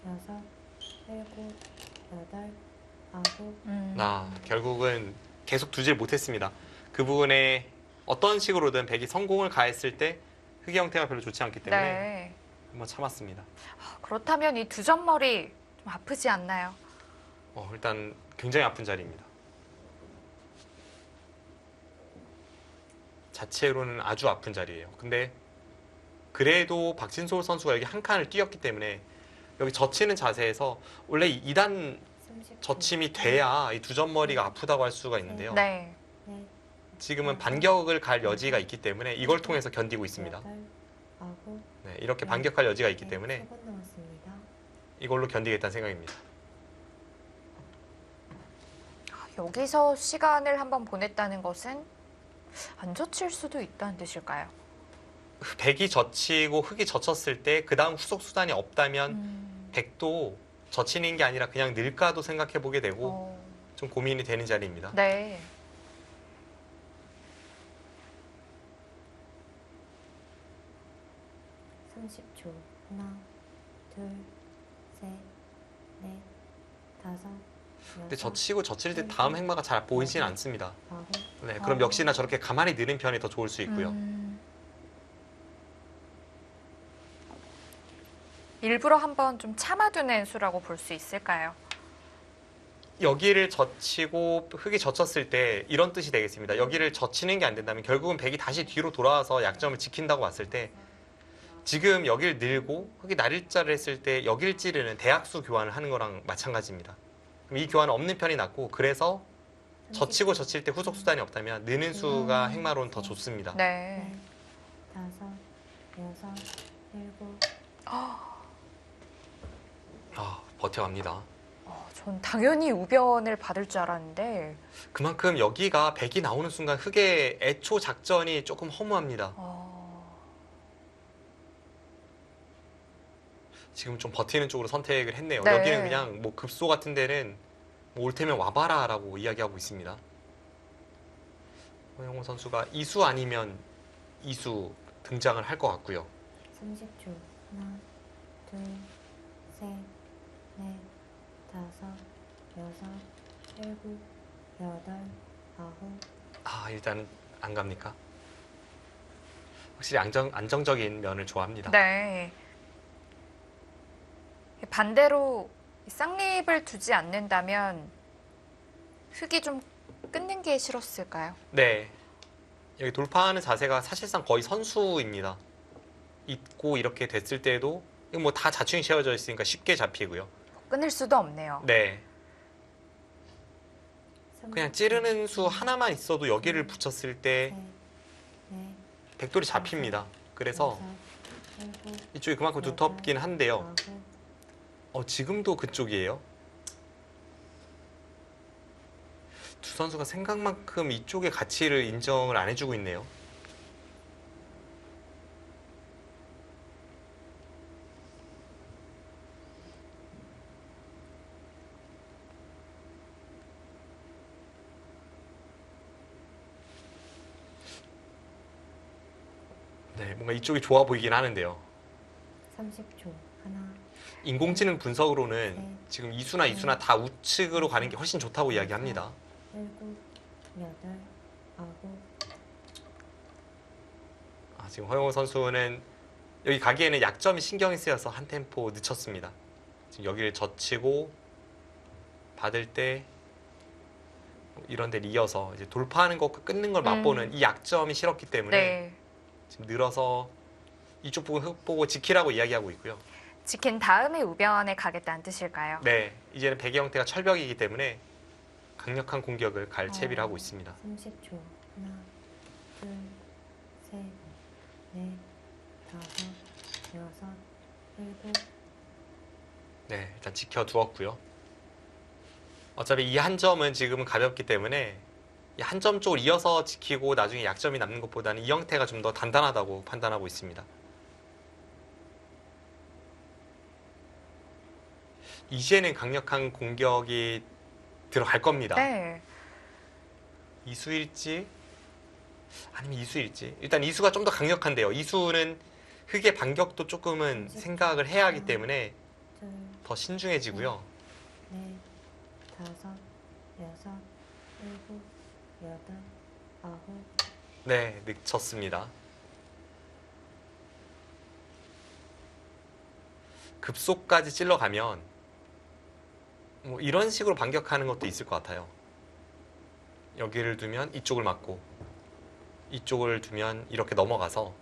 여섯, 일곱, 여덟, 아홉. 결국은 계속 두질 못했습니다. 그 부분에 어떤 식으로든 백이 성공을 가했을 때 흑의 형태가 별로 좋지 않기 때문에 네. 한번 참았습니다. 그렇다면 이 두 점머리 좀 아프지 않나요? 일단 굉장히 아픈 자리입니다. 자체로는 아주 아픈 자리예요. 근데 그래도 박진솔 선수가 여기 한 칸을 뛰었기 때문에 여기 젖히는 자세에서 원래 2단 30초. 젖힘이 돼야 이 두 점머리가 아프다고 할 수가 있는데요. 네. 넷, 지금은 반격을 갈 여지가 있기 때문에 이걸 통해서 견디고 있습니다. 여덟, 아홉. 네, 이렇게 반격할 여지가 있기 때문에 7분 남았습니다. 이걸로 견디겠다는 생각입니다. 여기서 시간을 한번 보냈다는 것은 안 젖힐 수도 있다는 뜻일까요? 백이 젖히고 흑이 젖혔을 때 그 다음 후속 수단이 없다면 백도 젖히는 게 아니라 그냥 늘까도 생각해 보게 되고 좀 고민이 되는 자리입니다. 네. (30초) 하나, 둘, 셋, 넷, 다섯, 근데 여섯, 젖히고 젖힐 때 다음 행마가 잘 보이진 않습니다. 아홉, 네, 그럼 역시나 저렇게 가만히 느는 편이 더 좋을 수 있고요. 일부러 한번 좀 참아두는 수라고 볼 수 있을까요? 여기를 젖히고 흑이 젖혔을 때 이런 뜻이 되겠습니다. 여기를 젖히는 게 안 된다면 결국은 백이 다시 뒤로 돌아와서 약점을 지킨다고 봤을 때 지금 여길 늘고 흑이 날일자를 했을 때 여길 찌르는 대약수 교환을 하는 거랑 마찬가지입니다. 그럼 이 교환은 없는 편이 낫고 그래서 젖히고 젖힐 때 후속 수단이 없다면 느는 수가 행마로는 더 좋습니다. 네. 넷, 다섯, 여섯, 일곱. 버텨갑니다. 전 당연히 우변을 받을 줄 알았는데 그만큼 여기가 백이 나오는 순간 흑의 애초 작전이 조금 허무합니다. 지금 좀 버티는 쪽으로 선택을 했네요. 네. 여기는 그냥 뭐 급소 같은 데는 뭐 올 테면 와봐라 라고 이야기하고 있습니다. 허영호 선수가 이수 아니면 이수 등장을 할 것 같고요. 30초 하나, 둘, 셋, 넷, 다섯, 여섯, 일곱, 여덟, 아홉. 일단 안 갑니까? 확실히 안정적인 면을 좋아합니다. 네. 반대로 쌍립을 두지 않는다면 흑이 좀 끊는 게 싫었을까요? 네. 여기 돌파하는 자세가 사실상 거의 선수입니다. 있고 이렇게 됐을 때도 뭐 다 자충이 채워져 있으니까 쉽게 잡히고요. 끊을 수도 없네요. 네. 그냥 30초, 찌르는 수 하나만 있어도 여기를 붙였을 때 셋, 넷, 백돌이 잡힙니다. 그래서 여섯, 일곱, 이쪽이 그만큼 두텁긴 한데요. 아홉. 지금도 그쪽이에요. 두 선수가 생각만큼 이쪽의 가치를 인정을 안 해주고 있네요. 네, 뭔가 이쪽이 좋아 보이긴 하는데요. 30초 하나, 인공지능 분석으로는 네. 지금 이수나 다 우측으로 가는 게 훨씬 좋다고 이야기합니다. 일곱, 여덟, 아홉. 지금 허영호 선수는 여기 가기에는 약점이 신경이 쓰여서 한 템포 늦췄습니다. 지금 여기를 젖히고 받을 때 이런 데를 이어서 이제 돌파하는 것과 끊는 걸 맛보는 이 약점이 싫었기 때문에 네. 지금 늘어서 이쪽 부분 흑 보고 지키라고 이야기하고 있고요. 지킨 다음에 우변에 가겠다는 뜻일까요? 네, 이제는 백의 형태가 철벽이기 때문에 강력한 공격을 갈 채비를 하고 있습니다. 30초 하나, 둘, 셋, 넷, 다섯, 여섯, 일곱. 네, 일단 지켜두었고요. 어차피 이 한 점은 지금은 가볍기 때문에 이 한 점 쪽을 이어서 지키고 나중에 약점이 남는 것보다는 이 형태가 좀 더 단단하다고 판단하고 있습니다. 이제는 강력한 공격이 들어갈 겁니다. 네. 이수일지 아니면 이수일지. 일단 이수가 좀 더 강력한데요. 이수는 흑의 반격도 조금은 생각을 해야 하기 때문에 둘, 더 신중해지고요. 넷, 다섯, 여섯, 일곱, 여덟, 아홉. 네, 늦췄습니다. 급속까지 찔러가면 뭐 이런 식으로 반격하는 것도 있을 것 같아요. 여기를 두면 이쪽을 맞고 이쪽을 두면 이렇게 넘어가서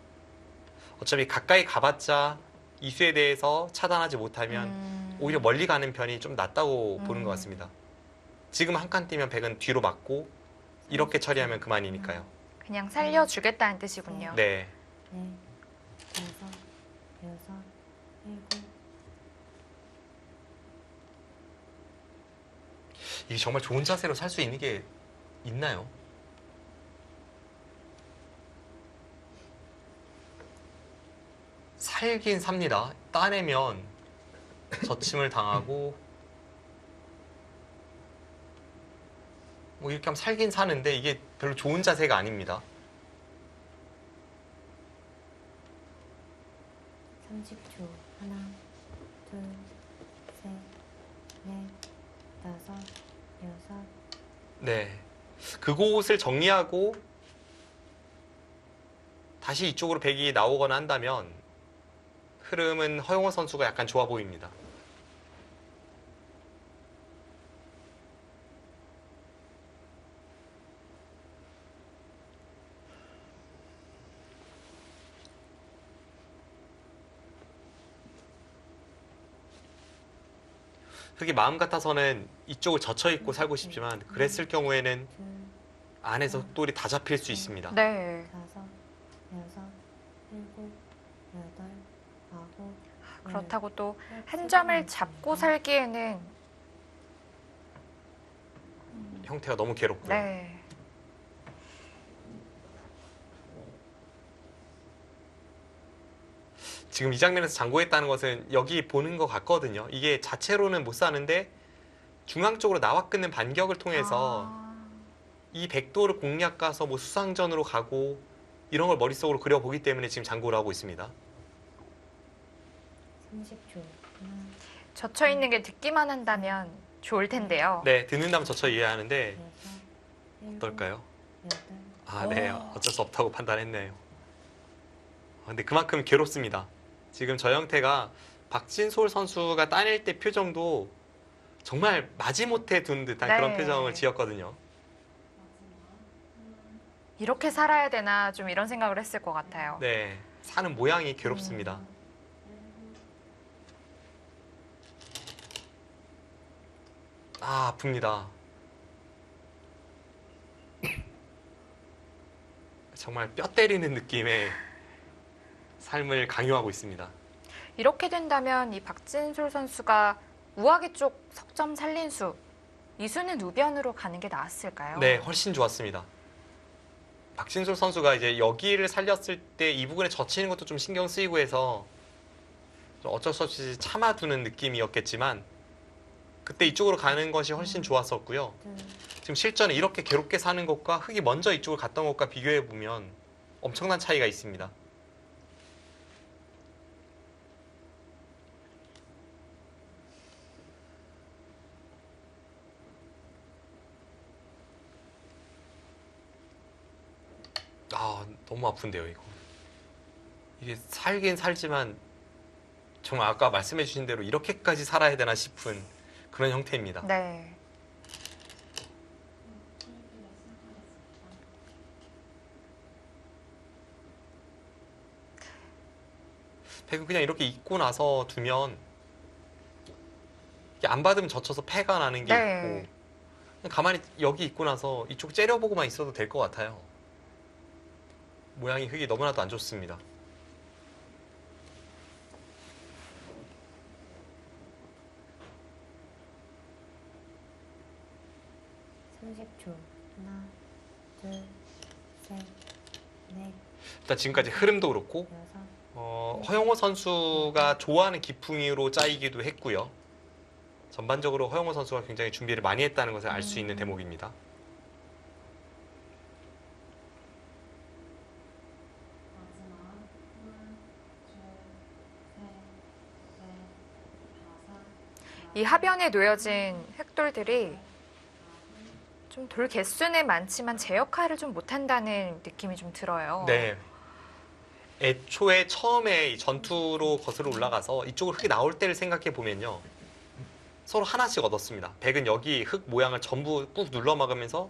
어차피 가까이 가봤자 이수에 대해서 차단하지 못하면 오히려 멀리 가는 편이 좀 낫다고 보는 것 같습니다. 지금 한 칸 뛰면 백은 뒤로 맞고 이렇게 처리하면 그만이니까요. 그냥 살려주겠다는 뜻이군요. 네. 넷, 다섯, 여섯, 일곱. 이게 정말 좋은 자세로 살 수 있는 게 있나요? 살긴 삽니다. 따내면 저침을 당하고 뭐 이렇게 하면 살긴 사는데 이게 별로 좋은 자세가 아닙니다. 30초. 하나, 둘, 셋, 넷, 다섯, 여섯. 네. 그곳을 정리하고 다시 이쪽으로 백이 나오거나 한다면 흐름은 허용호 선수가 약간 좋아 보입니다. 흑이 마음 같아서는 이쪽을 젖혀 있고 살고 싶지만 그랬을 경우에는 둘, 안에서 흑돌이 다 잡힐 수 있습니다. 네. 다섯, 여섯, 일곱, 여덟, 아홉. 그렇다고 또 한 점을 잡고 살기에는 형태가 너무 괴롭고요. 네. 지금 이 장면에서 장고했다는 것은 여기 보는 것 같거든요. 이게 자체로는 못 사는데 중앙 쪽으로 나와 끊는 반격을 통해서 아, 이 백도를 공략 가서 뭐 수상전으로 가고 이런 걸 머릿속으로 그려보기 때문에 지금 장고를 하고 있습니다. 30초. 하나, 젖혀 있는 게 듣기만 한다면 좋을 텐데요. 네, 듣는다면 저쳐 이해하는데 여섯, 일곱, 어떨까요? 여덟. 아, 네, 어쩔 수 없다고 판단했네요. 근데 그만큼 괴롭습니다. 지금 저 형태가 박진솔 선수가 따낼 때 표정도 정말 마지못해 둔 듯한 네. 그런 표정을 지었거든요. 이렇게 살아야 되나 좀 이런 생각을 했을 것 같아요. 네, 사는 모양이 괴롭습니다. 아, 아픕니다. 정말 뼈 때리는 느낌의 삶을 강요하고 있습니다. 이렇게 된다면 이 박진솔 선수가 우아기 쪽 석점 살린 수, 이 수는 우변으로 가는 게 나았을까요? 네, 훨씬 좋았습니다. 박진솔 선수가 이제 여기를 살렸을 때 이 부분에 젖히는 것도 좀 신경 쓰이고 해서 좀 어쩔 수 없이 참아두는 느낌이었겠지만 그때 이쪽으로 가는 것이 훨씬 좋았었고요. 둘, 지금 실전에 이렇게 괴롭게 사는 것과 흑이 먼저 이쪽을 갔던 것과 비교해 보면 엄청난 차이가 있습니다. 아, 너무 아픈데요, 이거. 이게 살긴 살지만 정말 아까 말씀해 주신 대로 이렇게까지 살아야 되나 싶은 그런 형태입니다. 네. 백은 그냥 이렇게 입고 나서 두면 이게 안 받으면 젖혀서 패가 나는 게 네. 있고 그냥 가만히 여기 입고 나서 이쪽 째려보고만 있어도 될 것 같아요. 모양이 흙이 너무나도 안 좋습니다. (30초) 하나, 둘, 셋, 넷, 일단 지금까지 흐름도 그렇고 여섯. 허영호 선수가 좋아하는 기풍이로 짜이기도 했고요. 전반적으로 허영호 선수가 굉장히 준비를 많이 했다는 것을 알 수 있는 대목입니다. 이 하변에 놓여진 흑돌들이 좀 돌 개수는 많지만 제 역할을 좀 못한다는 느낌이 좀 들어요. 네. 애초에 처음에 이 전투로 거슬러 올라가서 이쪽으로 흙이 나올 때를 생각해 보면요. 서로 하나씩 얻었습니다. 백은 여기 흙 모양을 전부 꾹 눌러 막으면서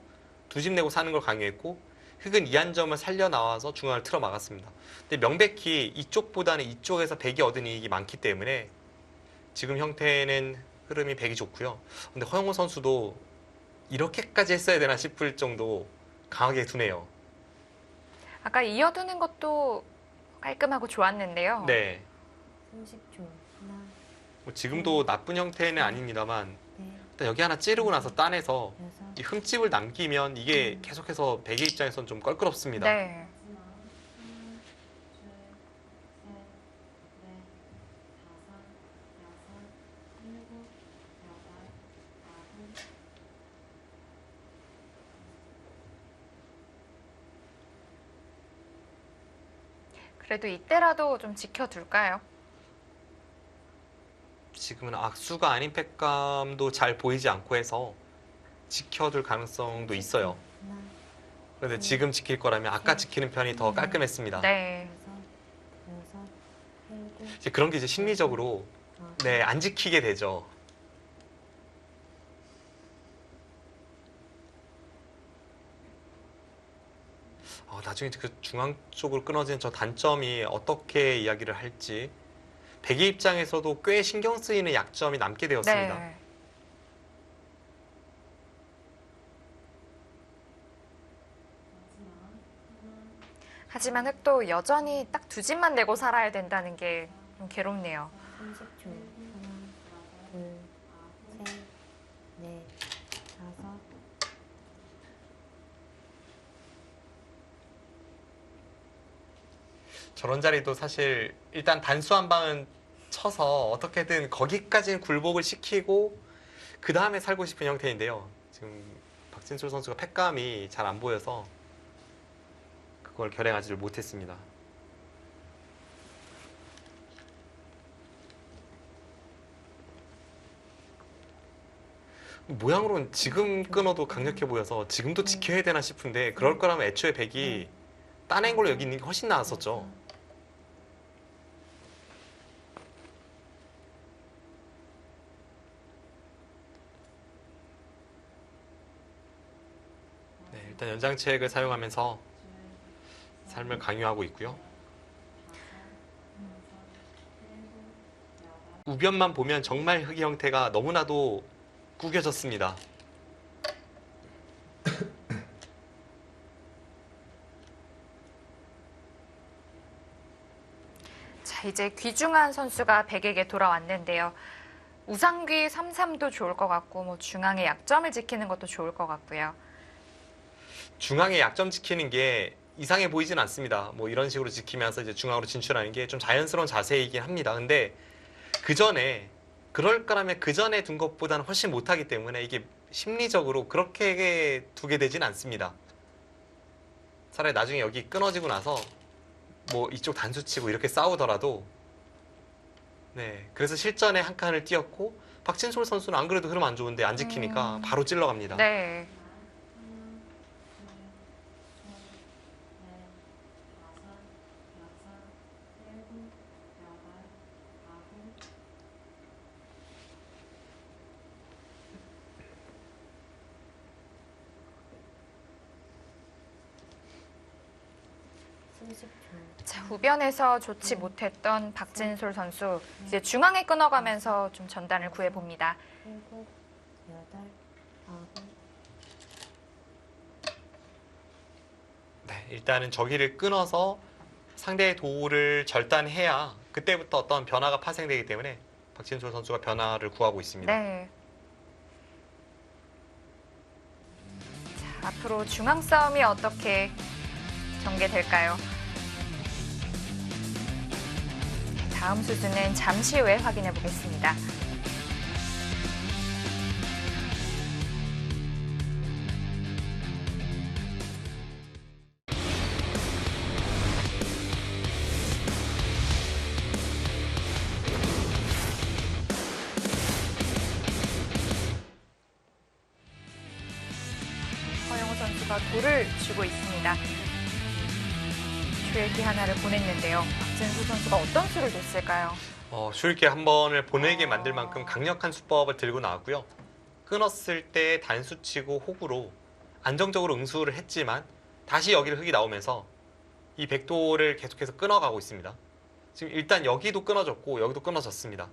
두 집 내고 사는 걸 강요했고 흙은 이 한 점을 살려 나와서 중앙을 틀어 막았습니다. 근데 명백히 이쪽보다는 이쪽에서 백이 얻은 이익이 많기 때문에 지금 형태는 흐름이 백이 좋고요. 근데 허영호 선수도 이렇게까지 했어야 되나 싶을 정도 강하게 두네요. 아까 이어두는 것도 깔끔하고 좋았는데요. 네. 30초. 하나, 뭐 지금도 나쁜 형태는 아닙니다만 넷, 일단 여기 하나 찌르고 나서 따내서 여섯, 이 흠집을 남기면 이게 계속해서 베개 입장에선 좀 껄끄럽습니다. 네. 그래도 이때라도 좀 지켜둘까요? 지금은 악수가 아닌 팩감도 잘 보이지 않고 해서 지켜둘 가능성도 있어요. 하나, 그런데 지금 지킬 거라면 아까 지키는 편이 더 깔끔했습니다. 네. 여섯, 일곱, 이제 그런 게 이제 심리적으로 네, 안 지키게 되죠. 나중에 그 중앙 쪽으로 끊어진 저 단점이 어떻게 이야기를 할지 베개 입장에서도 꽤 신경 쓰이는 약점이 남게 되었습니다. 네. 하지만 흙도 여전히 딱 두 집만 내고 살아야 된다는 게 좀 괴롭네요. 30초. 하나, 둘, 셋, 넷, 다섯. 저런 자리도 사실 일단 단수 한 방은 쳐서 어떻게든 거기까지는 굴복을 시키고 그 다음에 살고 싶은 형태인데요. 지금 박진솔 선수가 팩감이 잘 안 보여서 그걸 결행하지 못했습니다. 모양으로는 지금 끊어도 강력해 보여서 지금도 지켜야 되나 싶은데 그럴 거라면 애초에 백이 따낸 걸로 여기 있는 게 훨씬 나았었죠. 네, 일단 연장책을 사용하면서 삶을 강요하고 있고요. 우변만 보면 정말 흙의 형태가 너무나도 구겨졌습니다. 자, 이제 귀중한 선수가 백에게 돌아왔는데요. 우상귀 3-3도 좋을 것 같고 뭐 중앙의 약점을 지키는 것도 좋을 것 같고요. 중앙의 약점 지키는 게 이상해 보이진 않습니다. 뭐 이런 식으로 지키면서 이제 중앙으로 진출하는 게 좀 자연스러운 자세이긴 합니다. 근데 그 전에 그럴 거라면 그 전에 둔 것보다는 훨씬 못하기 때문에 이게 심리적으로 그렇게 두게 되진 않습니다. 차라리 나중에 여기 끊어지고 나서 뭐 이쪽 단수 치고 이렇게 싸우더라도 네, 그래서 실전에 한 칸을 띄었고 박진솔 선수는 안 그래도 흐름 안 좋은데 안 지키니까 바로 찔러갑니다. 네. 자, 우변에서 좋지 못했던 박진솔 선수 이제 중앙에 끊어가면서 좀 전단을 구해봅니다. 일곱, 여덟, 아홉. 네, 일단은 저기를 끊어서 상대의 도를 절단해야 그때부터 어떤 변화가 파생되기 때문에 박진솔 선수가 변화를 구하고 있습니다. 네. 자, 앞으로 중앙 싸움이 어떻게 전개될까요? 다음 수준은 잠시 후에 확인해 보겠습니다. 허영우 선수가 돌을 쥐고 있습니다. 슈에기 하나를 보냈는데요. 박진수 선수가 어떤 수를 뒀을까요? 슈리케 한 번을 보내게 만들 만큼 강력한 수법을 들고 나왔고요. 끊었을 때 단수치고 호구로 안정적으로 응수를 했지만 다시 여기를 흙이 나오면서 이 백도를 계속해서 끊어가고 있습니다. 지금 일단 여기도 끊어졌고 여기도 끊어졌습니다.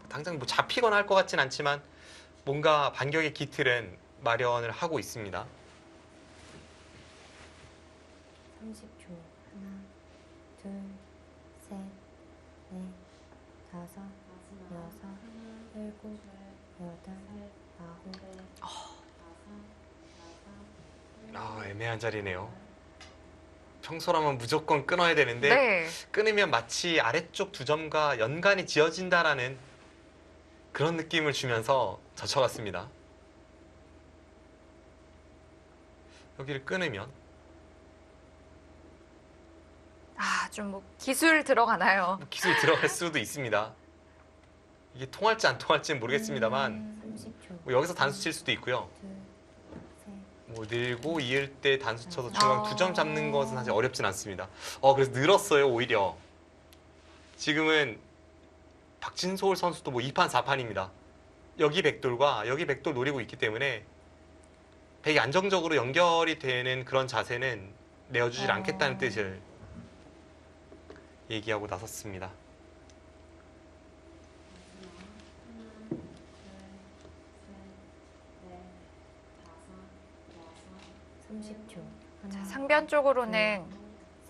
당장 뭐 잡히거나 할 것 같진 않지만 뭔가 반격의 기틀은 마련을 하고 있습니다. 30초. 하나, 둘, 셋, 넷, 다섯, 여섯, 일곱, 여덟, 아홉. 애매한 자리네요. 평소라면 무조건 끊어야 되는데 네. 끊으면 마치 아래쪽 두 점과 연관이 지어진다라는 그런 느낌을 주면서 젖혀갔습니다. 여기를 끊으면 좀 뭐 기술 들어가나요? 기술 들어갈 수도 있습니다. 이게 통할지 안 통할지는 모르겠습니다만 30초. 뭐 여기서 단수 칠 수도 있고요. 둘, 셋. 뭐 늘고 이을 때 단수 쳐서 중앙 아. 두 점 잡는 것은 사실 어렵진 않습니다. 그래서 늘었어요, 오히려. 지금은 박진솔 선수도 뭐 2판 4판입니다. 여기 백돌과 여기 백돌 노리고 있기 때문에 백이 안정적으로 연결이 되는 그런 자세는 내어주질 않겠다는 뜻을 얘기하고 나섰습니다. 30초. 자, 하나, 상변 쪽으로는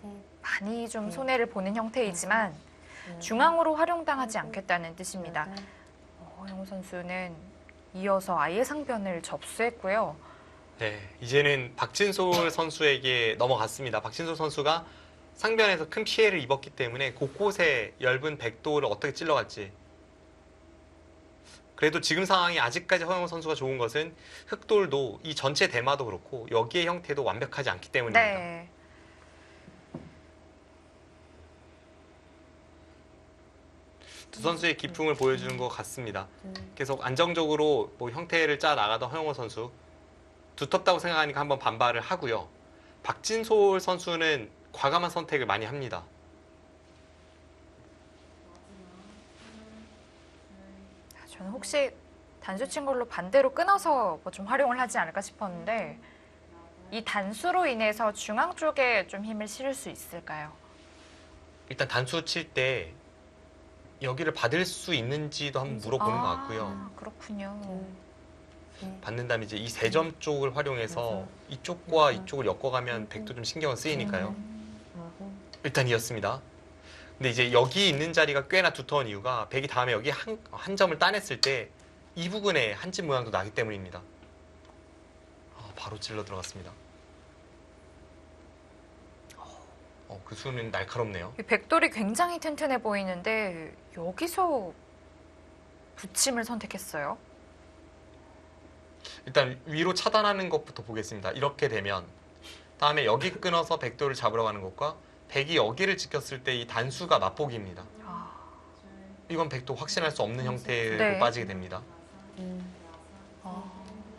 셋, 많이 좀 손해를 보는 형태이지만 넷, 중앙으로 활용당하지 않겠다는 뜻입니다. 여덟, 허용호 선수는 이어서 아예 상변을 접수했고요. 네, 이제는 박진솔 선수에게 넘어갔습니다. 박진솔 선수가 상변에서 큰 피해를 입었기 때문에 곳곳에 엷은 백도를 어떻게 찔러갈지. 그래도 지금 상황이 아직까지 허영호 선수가 좋은 것은 흑돌도 이 전체 대마도 그렇고 여기의 형태도 완벽하지 않기 때문입니다. 네. 두 선수의 기풍을 보여주는 것 같습니다. 둘, 계속 안정적으로 뭐 형태를 짜 나가던 허영호 선수 두텁다고 생각하니까 한번 반발을 하고요. 박진솔 선수는 과감한 선택을 많이 합니다. 저는 혹시 단수 친 걸로 반대로 끊어서 뭐 좀 활용을 하지 않을까 싶었는데 이 단수로 인해서 중앙 쪽에 좀 힘을 실을 수 있을까요? 일단 단수 칠 때 여기를 받을 수 있는지도 한번 물어보는 것 같고요. 그렇군요. 둘, 셋, 받는 다음에 이제 이 세 점 쪽을 활용해서 이쪽과 이쪽을 엮어가면 백도 좀 신경을 쓰이니까요. 아홉, 일단 이었습니다. 근데 이제 여기 있는 자리가 꽤나 두터운 이유가 백이 다음에 여기 한 점을 따냈을 때 이 부분에 한집 모양도 나기 때문입니다. 바로 찔러 들어갔습니다. 그 수는 날카롭네요. 이 백돌이 굉장히 튼튼해 보이는데 여기서 붙임을 선택했어요. 일단 위로 차단하는 것부터 보겠습니다. 이렇게 되면 다음에 여기 끊어서 백도를 잡으러 가는 것과 백이 여기를 지켰을 때 이 단수가 맛보기입니다. 이건 백도 확신할 수 없는 형태로 네. 빠지게 됩니다. 둘,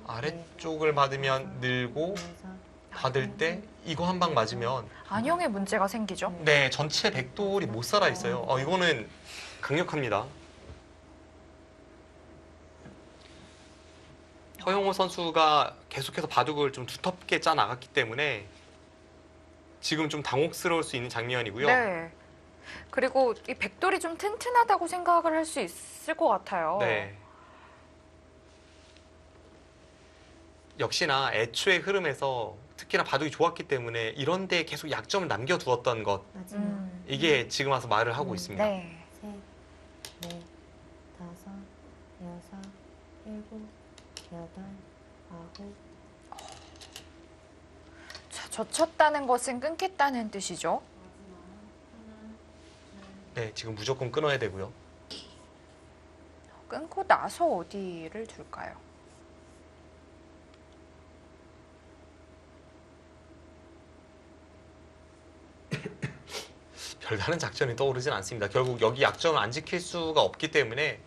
아래쪽을 받으면 늘고 여섯, 받을 때 이거 한 방 맞으면 안형에 문제가 생기죠. 네, 전체 백돌이 못 살아 있어요. 이거는 강력합니다. 허용호 선수가 계속해서 바둑을 좀 두텁게 짜 나갔기 때문에 지금 좀 당혹스러울 수 있는 장면이고요. 네. 그리고 이 백돌이 좀 튼튼하다고 생각을 할 수 있을 것 같아요. 네. 역시나 애초의 흐름에서 특히나 바둑이 좋았기 때문에 이런 데에 계속 약점을 남겨두었던 것, 마지막. 이게 지금 와서 말을 하고 있습니다. 네. 셋, 넷, 다섯, 여섯, 일곱, 여덟, 아홉. 자, 젖혔다는 것은 끊겠다는 뜻이죠. 네, 지금 무조건 끊어야 되고요. 끊고 나서 어디를 둘까요? 별다른 작전이 떠오르진 않습니다. 결국 여기 약점을 안 지킬 수가 없기 때문에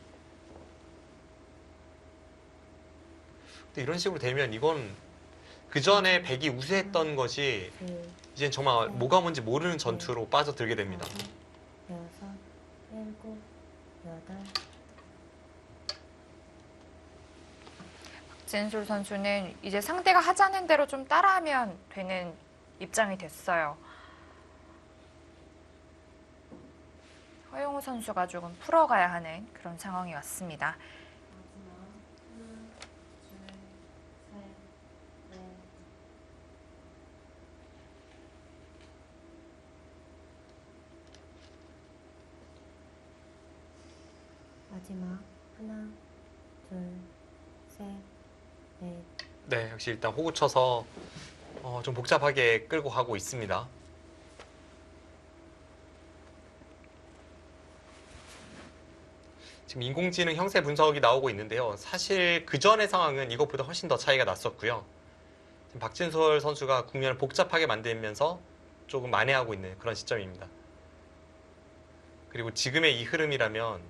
근데 이런 식으로 되면 이건 그 전에 백이 우세했던 것이 둘, 이젠 정말 뭐가 뭔지 모르는 전투로 빠져들게 됩니다. 다섯, 여섯, 일곱, 여덟. 진솔 선수는 이제 상대가 하자는 대로 좀 따라하면 되는 입장이 됐어요. 허용우 선수가 조금 풀어가야 하는 그런 상황이 왔습니다. 마지막 하나, 둘, 셋, 넷, 네, 역시 일단 호구 쳐서 좀 복잡하게 끌고 가고 있습니다. 지금 인공지능 형세 분석이 나오고 있는데요. 사실 그 전의 상황은 이것보다 훨씬 더 차이가 났었고요. 지금 박진솔 선수가 국면을 복잡하게 만들면서 조금 만회하고 있는 그런 시점입니다. 그리고 지금의 이 흐름이라면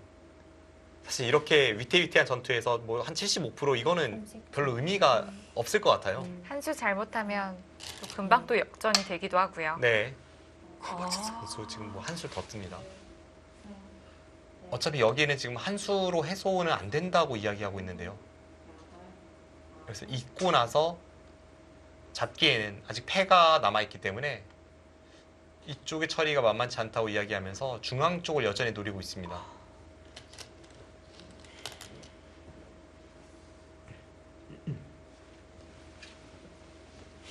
사실 이렇게 위태위태한 전투에서 뭐 한 75% 이거는 30초. 별로 의미가 없을 것 같아요. 한 수 잘못하면 또 금방 또 역전이 되기도 하고요. 네. 아. 박진솔 선수 지금 뭐 한 수 더 뜹니다. 어차피 여기는 지금 한 수로 해소는 안 된다고 이야기하고 있는데요. 그래서 잊고 나서 잡기에는 아직 패가 남아있기 때문에 이쪽의 처리가 만만치 않다고 이야기하면서 중앙 쪽을 여전히 노리고 있습니다.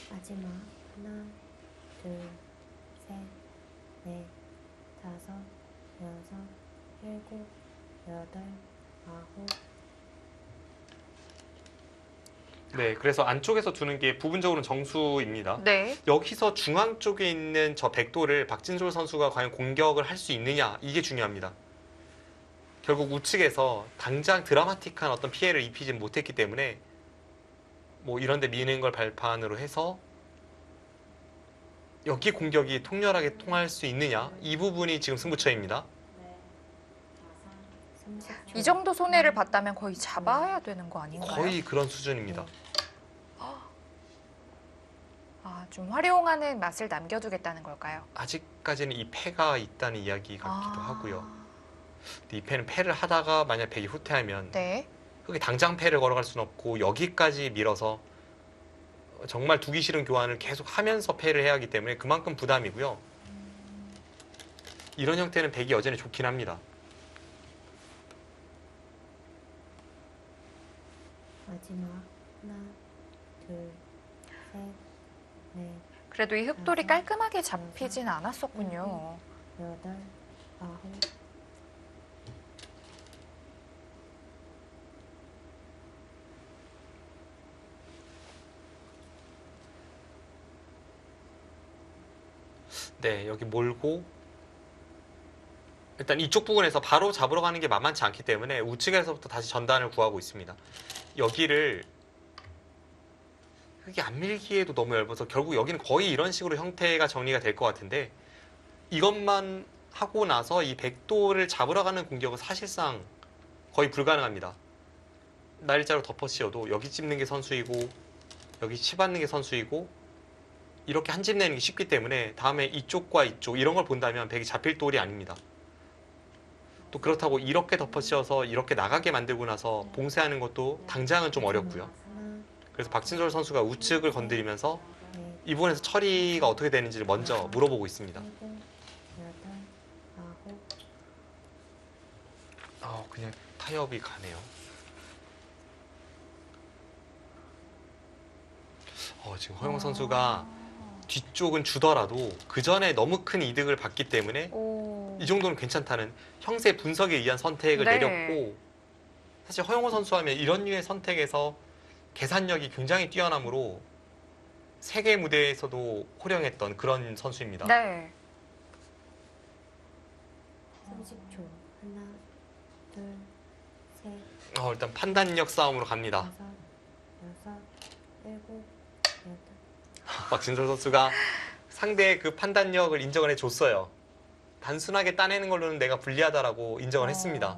마지막 하나, 둘, 셋, 넷, 다섯, 여섯, 일곱, 여덟, 아홉. 네, 그래서 안쪽에서 두는 게 부분적으로는 정수입니다. 네. 여기서 중앙 쪽에 있는 저 백도를 박진솔 선수가 과연 공격을 할 수 있느냐 이게 중요합니다. 결국 우측에서 당장 드라마틱한 어떤 피해를 입히진 못했기 때문에 뭐 이런 데 미는 걸 발판으로 해서 여기 공격이 통렬하게 통할 수 있느냐 이 부분이 지금 승부처입니다. 30초. 이 정도 손해를 봤다면 거의 잡아야 되는 거 아닌가요? 거의 그런 수준입니다. 아, 좀 활용하는 맛을 남겨두겠다는 걸까요? 아직까지는 이 패가 있다는 이야기 같기도 아. 하고요. 근데 이 패는 패를 하다가 만약 백이 후퇴하면 네. 그게 당장 패를 걸어갈 수는 없고 여기까지 밀어서 정말 두기 싫은 교환을 계속 하면서 패를 해야 하기 때문에 그만큼 부담이고요. 이런 형태는 백이 여전히 좋긴 합니다. 마지막 하나, 둘, 셋, 넷, 그래도 이 흑돌이 깔끔하게 잡히진 않았었군요. 여덟, 아홉. 네, 여기 몰고 일단 이쪽 부분에서 바로 잡으러 가는 게 만만치 않기 때문에 우측에서부터 다시 전단을 구하고 있습니다. 여기를 흙이 안 밀기에도 너무 얇아서 결국 여기는 거의 이런 식으로 형태가 정리가 될 것 같은데 이것만 하고 나서 이 백도를 잡으러 가는 공격은 사실상 거의 불가능합니다. 날짜로 덮어씌워도 여기 찝는 게 선수이고 여기 치받는 게 선수이고 이렇게 한 집 내는 게 쉽기 때문에 다음에 이쪽과 이쪽 이런 걸 본다면 백이 잡힐 돌이 아닙니다. 또 그렇다고 이렇게 덮어씌워서 이렇게 나가게 만들고 나서 봉쇄하는 것도 당장은 좀 어렵고요. 하나, 그래서 박진솔 선수가 우측을 건드리면서 넷, 이 부분에서 처리가 어떻게 되는지를 먼저 물어보고 있습니다. 일곱, 여덟, 아홉. 그냥 타협이 가네요. 지금 허용 선수가 뒤쪽은 주더라도 그 전에 너무 큰 이득을 받기 때문에 오. 이 정도는 괜찮다는 형세 분석에 의한 선택을 네. 내렸고 사실 허용호 선수 하면 이런 류의 선택에서 계산력이 굉장히 뛰어나므로 세계 무대에서도 호령했던 그런 선수입니다. 네. 30초. 하나, 둘, 셋, 일단 판단력 싸움으로 갑니다. 다섯, 여섯, 일곱, 여덟. 박진솔 선수가 상대의 그 판단력을 인정을 해줬어요. 단순하게 따내는 걸로는 내가 불리하다라고 인정을 했습니다.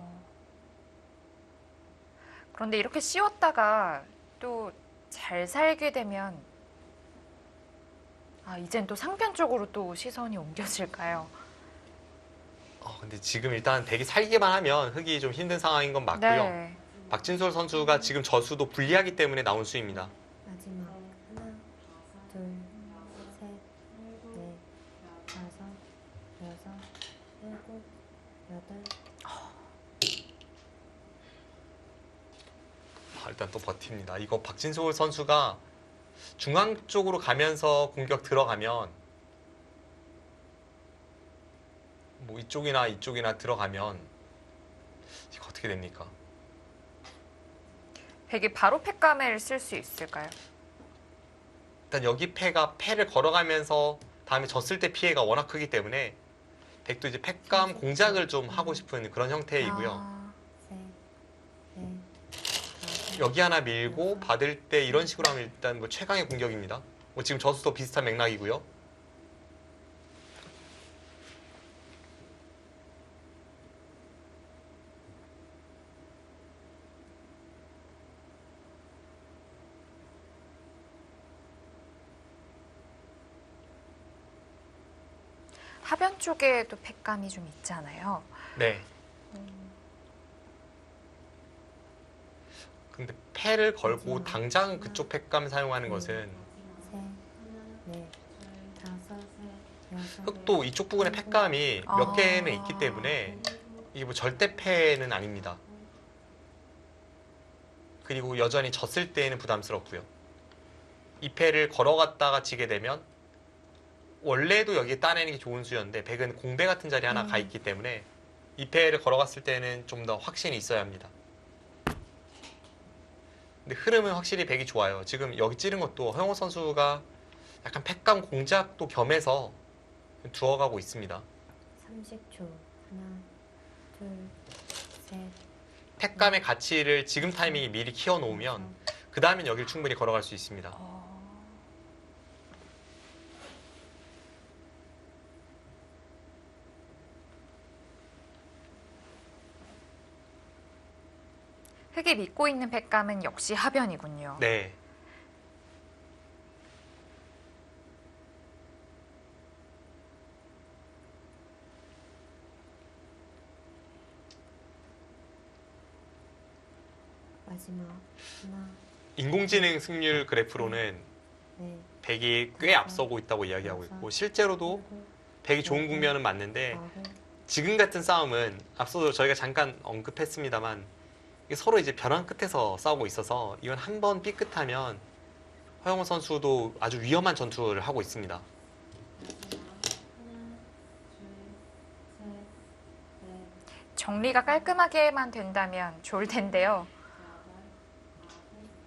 그런데 이렇게 씌웠다가 또 잘 살게 되면 이젠 또 상편 쪽으로 또 시선이 옮겨질까요? 근데 지금 일단 백이 살기만 하면 흑이 좀 힘든 상황인 건 맞고요. 네. 박진솔 선수가 지금 저수도 불리하기 때문에 나온 수입니다. 마지막 하나, 둘, 셋, 넷, 다섯, 여섯, 일곱, 여덟. 일단 또 버팁니다. 이거 박진솔 선수가 중앙 쪽으로 가면서 공격 들어가면 뭐 이쪽이나 들어가면 이거 어떻게 어떻게 됩니까? 백이 바로 팩감을 쓸 수 있을까요? 일단 여기 패가 패를 걸어가면서 다음에 졌을 때 피해가 워낙 크기 때문에 백도 이제 팩감 공작을 좀 하고 싶은 그런 형태이고요. 아, 셋, 넷, 다섯, 여기 하나 밀고 받을 때 이런 식으로 하면 일단 뭐 최강의 공격입니다. 뭐 지금 저수도 비슷한 맥락이고요. 하변 쪽에도 팩감이 좀 있잖아요. 네. 근데 패를 걸고 당장 그쪽 팩감 사용하는 것은 셋, 넷, 다섯, 여섯, 흑도 이쪽 부분에 팩감이 몇 아. 개는 있기 때문에 이게 뭐 절대 패는 아닙니다. 그리고 여전히 졌을 때에는 부담스럽고요. 이 패를 걸어갔다가 지게 되면 원래도 여기에 따내는 게 좋은 수였는데 백은 공배 같은 자리 하나 가 있기 때문에 이 패를 걸어갔을 때는 좀 더 확신이 있어야 합니다. 근데 흐름은 확실히 백이 좋아요. 지금 여기 찌른 것도 허영호 선수가 약간 팩감 공작도 겸해서 두어가고 있습니다. 30초. 하나, 둘, 셋, 팩감의 가치를 지금 타이밍에 미리 키워놓으면 그 다음엔 여길 충분히 걸어갈 수 있습니다. 흑이 믿고 있는 팩감은 역시 하변이군요. 네. 마지막. 하나, 인공지능 승률 그래프로는 넷, 백이 꽤 앞서고 있다고 이야기하고 있고 실제로도 일곱, 백이 좋은 국면은 맞는데 아홉, 지금 같은 싸움은 앞서도 저희가 잠깐 언급했습니다만 이게 서로 이제 벼랑 끝에서 싸우고 있어서 이건 한 번 삐끗하면 허영호 선수도 아주 위험한 전투를 하고 있습니다. 정리가 깔끔하게만 된다면 좋을 텐데요.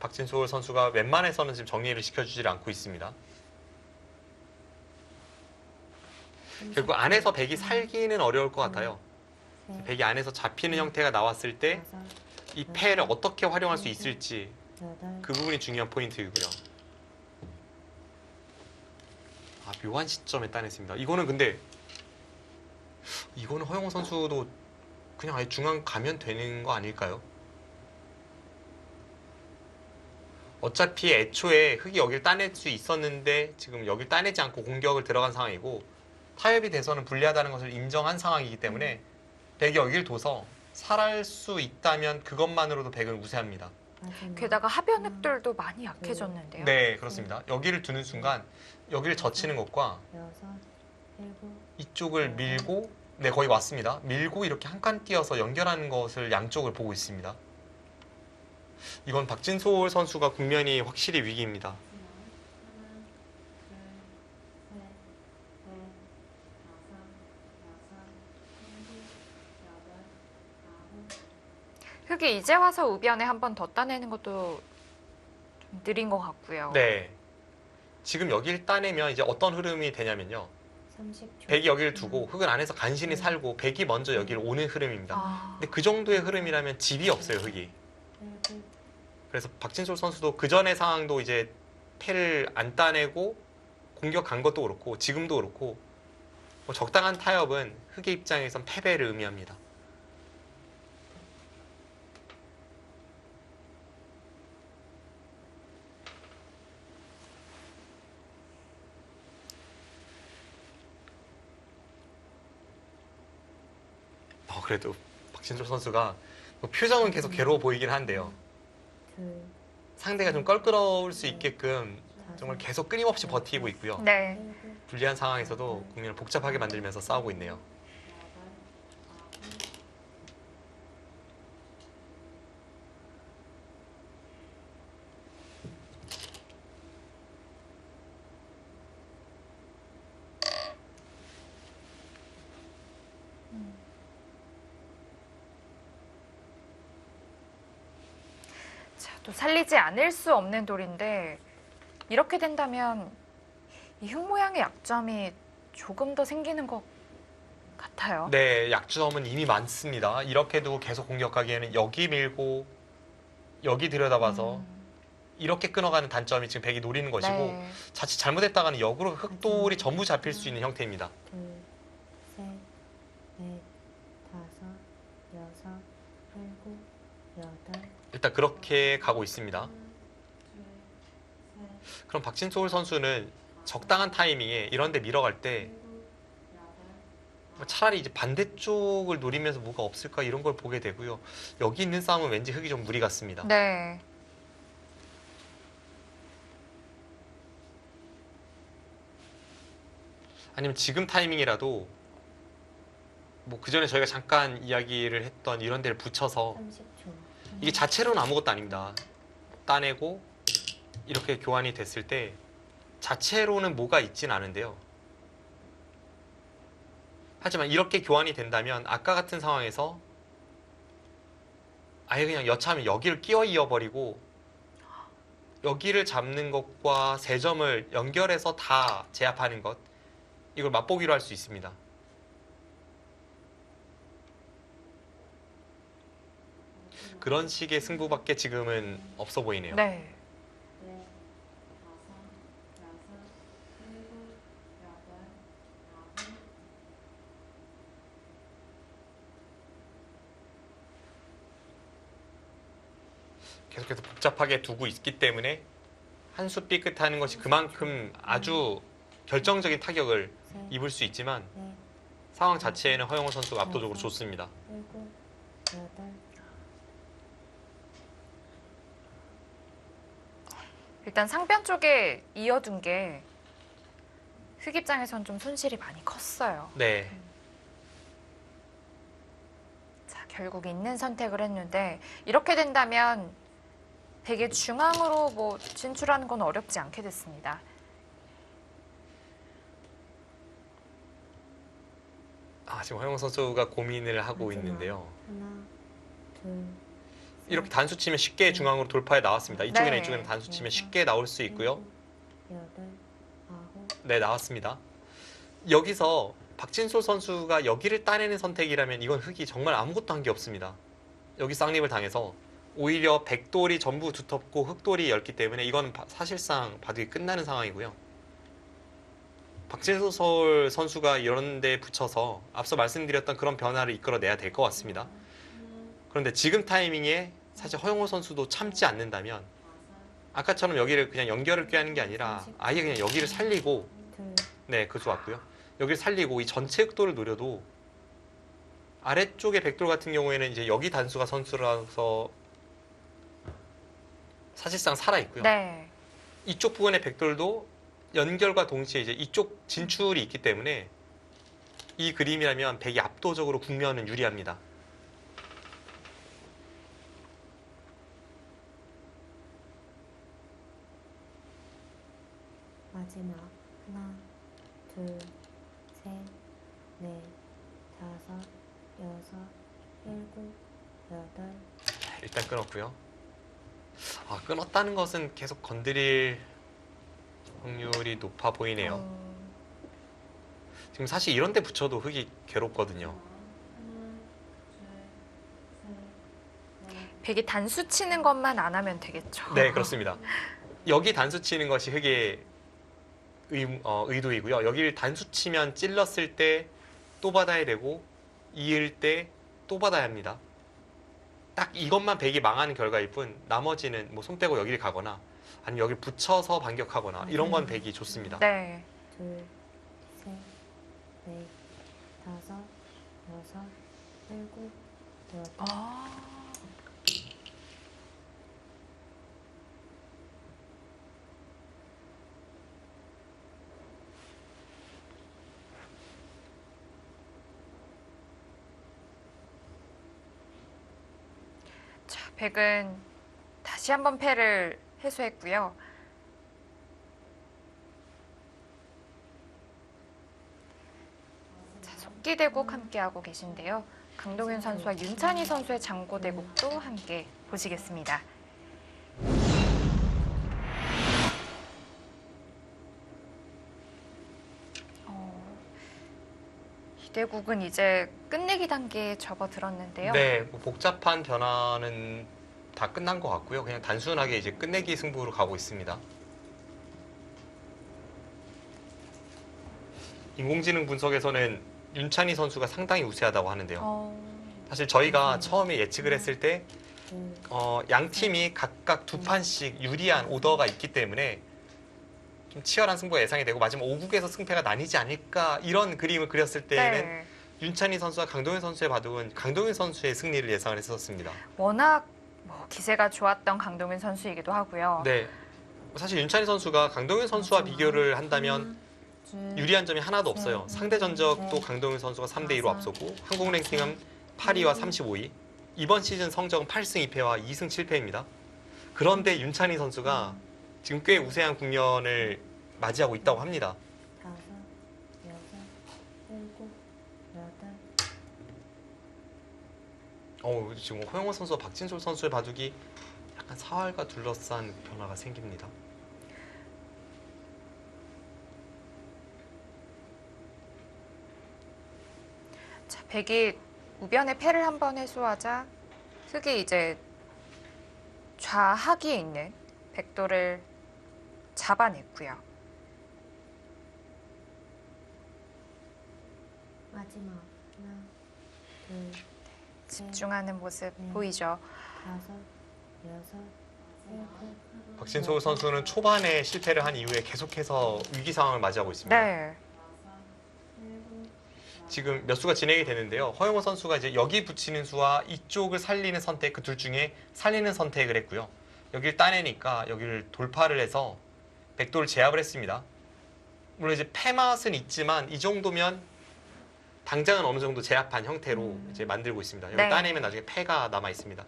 박진솔 선수가 웬만해서는 지금 정리를 시켜주질 않고 있습니다. 결국 안에서 백이 살기는 어려울 것 같아요. 셋, 백이 안에서 잡히는 형태가 나왔을 때 이 다섯, 패를 어떻게 활용할 수 있을지 여덟, 그 부분이 중요한 포인트이고요. 아, 묘한 시점에 따냈습니다. 이거는 근데 이거는 허영호 선수도 그냥 아예 중앙 가면 되는 거 아닐까요? 어차피 애초에 흑이 여길 따낼 수 있었는데 지금 여길 따내지 않고 공격을 들어간 상황이고 타협이 돼서는 불리하다는 것을 인정한 상황이기 때문에 백이 여길 둬서 살할 수 있다면 그것만으로도 백은 우세합니다. 마지막. 게다가 하변 흑들도 많이 약해졌는데요. 네, 그렇습니다. 여기를 두는 순간 여기를 젖히는 것과 여섯, 일곱, 이쪽을 밀고 네, 거의 왔습니다. 밀고 이렇게 한 칸 띄어서 연결하는 것을 양쪽을 보고 있습니다. 이건 박진솔 선수가 국면이 확실히 위기입니다. 흑이 이제 와서 우변에 한 번 더 따내는 것도 좀 느린 것 같고요. 네. 지금 여기를 따내면 이제 어떤 흐름이 되냐면요. 30초. 백이 여기를 두고 흑은 안에서 간신히 살고 백이 먼저 여기를 오는 흐름입니다. 아, 근데 그 정도의 흐름이라면 집이 없어요, 흑이. 일곱, 그래서 박진솔 선수도 그 전의 상황도 이제 패를 안 따내고 공격 간 것도 그렇고 지금도 그렇고 뭐 적당한 타협은 흑의 입장에선 패배를 의미합니다. 그래도 박진솔 선수가 뭐 표정은 계속 괴로워 보이긴 한데요. 둘, 상대가 좀 껄끄러울 수 있게끔 다섯, 정말 계속 끊임없이 버티고 있고요. 네. 일곱, 불리한 상황에서도 국면을 복잡하게 만들면서 싸우고 있네요. 또 살리지 않을 수 없는 돌인데 이렇게 된다면 이 흙 모양의 약점이 조금 더 생기는 것 같아요. 네, 약점은 이미 많습니다. 이렇게 두고 계속 공격하기에는 여기 밀고 여기 들여다봐서 이렇게 끊어가는 단점이 지금 백이 노리는 것이고 네. 자칫 잘못했다가는 역으로 흑돌이 전부 잡힐 수 있는 형태입니다. 둘, 셋, 넷, 다섯, 여섯, 일곱, 여덟. 일단 그렇게 가고 있습니다. 그럼 박진솔 선수는 적당한 타이밍에 이런 데 밀어갈 때 차라리 이제 반대쪽을 노리면서 뭐가 없을까 이런 걸 보게 되고요. 여기 있는 싸움은 왠지 흙이 좀 무리 같습니다. 네. 아니면 지금 타이밍이라도 뭐 그전에 저희가 잠깐 이야기를 했던 이런 데를 붙여서 30초. 이게 자체로는 아무것도 아닙니다. 따내고 이렇게 교환이 됐을 때 자체로는 뭐가 있진 않은데요. 하지만 이렇게 교환이 된다면 아까 같은 상황에서 아예 그냥 여차하면 여기를 끼워 이어버리고 여기를 잡는 것과 세 점을 연결해서 다 제압하는 것, 이걸 맛보기로 할 수 있습니다. 그런 식의 승부밖에 지금은 없어 보이네요. 네. 계속해서 복잡하게 두고 있기 때문에 한 수 삐끗하는 것이 그만큼 아주 결정적인 타격을 셋, 입을 수 있지만 넷, 상황 자체에는 허영호 선수가 압도적으로 좋습니다. 일곱, 여덟. 일단 상변 쪽에 이어둔 게 흙 입장에선 좀 손실이 많이 컸어요. 네, 자, 결국 있는 선택을 했는데 이렇게 된다면 백의 중앙으로 뭐 진출하는 건 어렵지 않게 됐습니다. 지금 허영호 선수가 고민을 하고 마지막. 있는데요. 하나, 둘, 이렇게 단수 치면 쉽게 중앙으로 돌파해 나왔습니다. 이쪽이나 네. 이쪽에는 단수 치면 쉽게 나올 수 있고요. 일곱, 여덟, 아홉. 네, 나왔습니다. 여기서 박진솔 선수가 여기를 따내는 선택이라면 이건 흙이 정말 아무것도 한 게 없습니다. 여기 쌍립을 당해서 오히려 백돌이 전부 두텁고 흑돌이 엷기 때문에 이건 사실상 바둑이 끝나는 상황이고요. 박진솔 선수가 이런 데 붙여서 앞서 말씀드렸던 그런 변화를 이끌어내야 될 것 같습니다. 그런데 지금 타이밍에 사실 허영호 선수도 참지 않는다면 아까처럼 여기를 그냥 연결을 꾀하는 게 아니라 아예 그냥 여기를 살리고, 둘, 네, 그거 좋았고요. 여기를 살리고 이 전체 흑돌을 노려도 아래쪽의 백돌 같은 경우에는 이제 여기 단수가 선수라서 사실상 살아있고요. 네. 이쪽 부분의 백돌도 연결과 동시에 이제 이쪽 진출이 있기 때문에 이 그림이라면 백이 압도적으로 국면은 유리합니다. 마지막. 하나, 둘, 셋, 넷, 다섯, 여섯, 일곱, 여덟. 일단 끊었고요. 끊었다는 것은 계속 건드릴 확률이 높아 보이네요. 지금 사실 이런 데 붙여도 흙이 괴롭거든요. 백이 단수 치는 것만 안 하면 되겠죠. 네, 그렇습니다. 여기 단수 치는 것이 흙의 의도이고요. 여기를 단수 치면 찔렀을 때 또 받아야 되고 이을 때 또 받아야 합니다. 딱 이것만 백이 망하는 결과일 뿐 나머지는 뭐 손 빼고 여기를 가거나 아니면 여기를 붙여서 반격하거나 이런 건 백이 좋습니다. 네. 둘, 셋, 넷, 다섯, 여섯, 일곱, 여덟. 자, 백은 다시 한번 패를 해소했고요. 자, 속기대국 함께하고 계신데요. 강동윤 선수와 윤찬희 선수의 장고대국도 함께 보시겠습니다. 대국은 이제 끝내기 단계에 접어들었는데요. 네, 뭐 복잡한 변화는 다 끝난 것 같고요. 그냥 단순하게 이제 끝내기 승부로 가고 있습니다. 인공지능 분석에서는 윤찬희 선수가 상당히 우세하다고 하는데요. 사실 저희가 처음에 예측을 했을 때 양 팀이 각각 두 판씩 유리한 오더가 있기 때문에 좀 치열한 승부가 예상이 되고 마지막 5국에서 승패가 나뉘지 않을까 이런 그림을 그렸을 때에는 네. 윤찬희 선수와 강동현 선수의 바둑은 강동현 선수의 승리를 예상을 했었습니다. 워낙 뭐 기세가 좋았던 강동윤 선수이기도 하고요. 네, 사실 윤찬희 선수가 강동현 선수와 비교를 한다면 유리한 점이 하나도 없어요. 상대 전적도 강동윤 선수가 3대2로 앞서고 한국 랭킹은 8위와 35위. 이번 시즌 성적은 8승 2패와 2승 7패입니다. 그런데 윤찬희 선수가 지금 꽤 우세한 국면을 맞이하고 있다고 합니다. 5, 6, 7, 8 지금 허영호 선수와 박진솔 선수의 바둑이 약간 사활과 둘러싼 변화가 생깁니다. 자, 백이 우변의 패를 한번 해소하자 흑이 이제 좌하기에 있는 백도를 잡아냈고요. 마지막 하나, 둘, 집중하는 모습 보이죠. 5, 6, 7, 박진솔 선수는 초반에 실패를 한 이후에 계속해서 위기 상황을 맞이하고 있습니다. 네. 지금 몇 수가 진행이 되는데요. 허영호 선수가 이제 여기 붙이는 수와 이쪽을 살리는 선택 그 둘 중에 살리는 선택을 했고요. 여기를 따내니까 여기를 돌파를 해서 백도를 제압을 했습니다. 물론 이제 패맛은 있지만 이 정도면 당장은 어느 정도 제압한 형태로 이제 만들고 있습니다. 여기 네. 따내면 나중에 패가 남아 있습니다.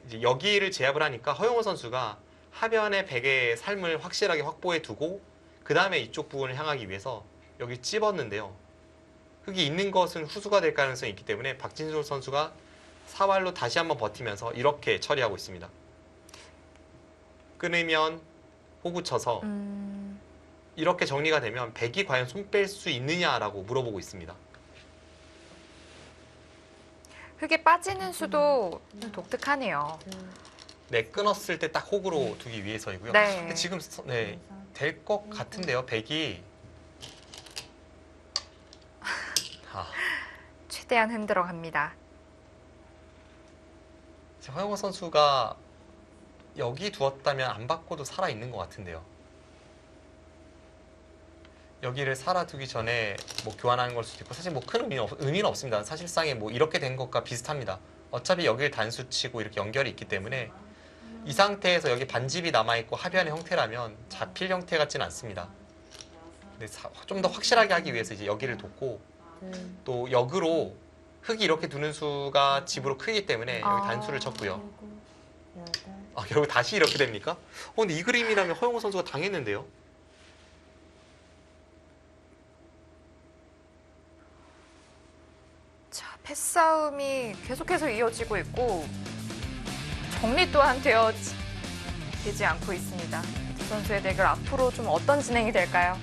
이제 여기를 제압을 하니까 허영호 선수가 하변의 백의 삶을 확실하게 확보해 두고 그 다음에 이쪽 부분을 향하기 위해서 여기 찝었는데요. 흑이 있는 것은 후수가 될 가능성이 있기 때문에 박진솔 선수가 사활로 다시 한번 버티면서 이렇게 처리하고 있습니다. 끊으면 호구 쳐서 이렇게 정리가 되면 백이 과연 손 뺄 수 있느냐라고 물어보고 있습니다. 흑이 빠지는 수도 독특하네요. 네, 끊었을 때 딱 호구로 두기 위해서이고요. 네. 근데 지금 될 것 같은데요. 백이 최대한 흔들어 갑니다. 허영호 선수가 여기 두었다면 안 바꿔도 살아있는 것 같은데요. 여기를 살아두기 전에 뭐 교환하는 걸 수도 있고 사실 뭐 큰 의미는 없습니다. 사실상에 뭐 이렇게 된 것과 비슷합니다. 어차피 여기를 단수치고 이렇게 연결이 있기 때문에 이 상태에서 여기 반집이 남아있고 하변의 형태라면 잡힐 형태 같지는 않습니다. 근데 좀 더 확실하게 하기 위해서 이제 여기를 뒀고 또 역으로 흑이 이렇게 두는 수가 집으로 크기 때문에 여기 단수를 쳤고요. 결국 다시 이렇게 됩니까? 근데 이 그림이라면 허영호 선수가 당했는데요. 자, 패싸움이 계속해서 이어지고 있고 정리 또한 되지 않고 있습니다. 두 선수의 대결 앞으로 좀 어떤 진행이 될까요?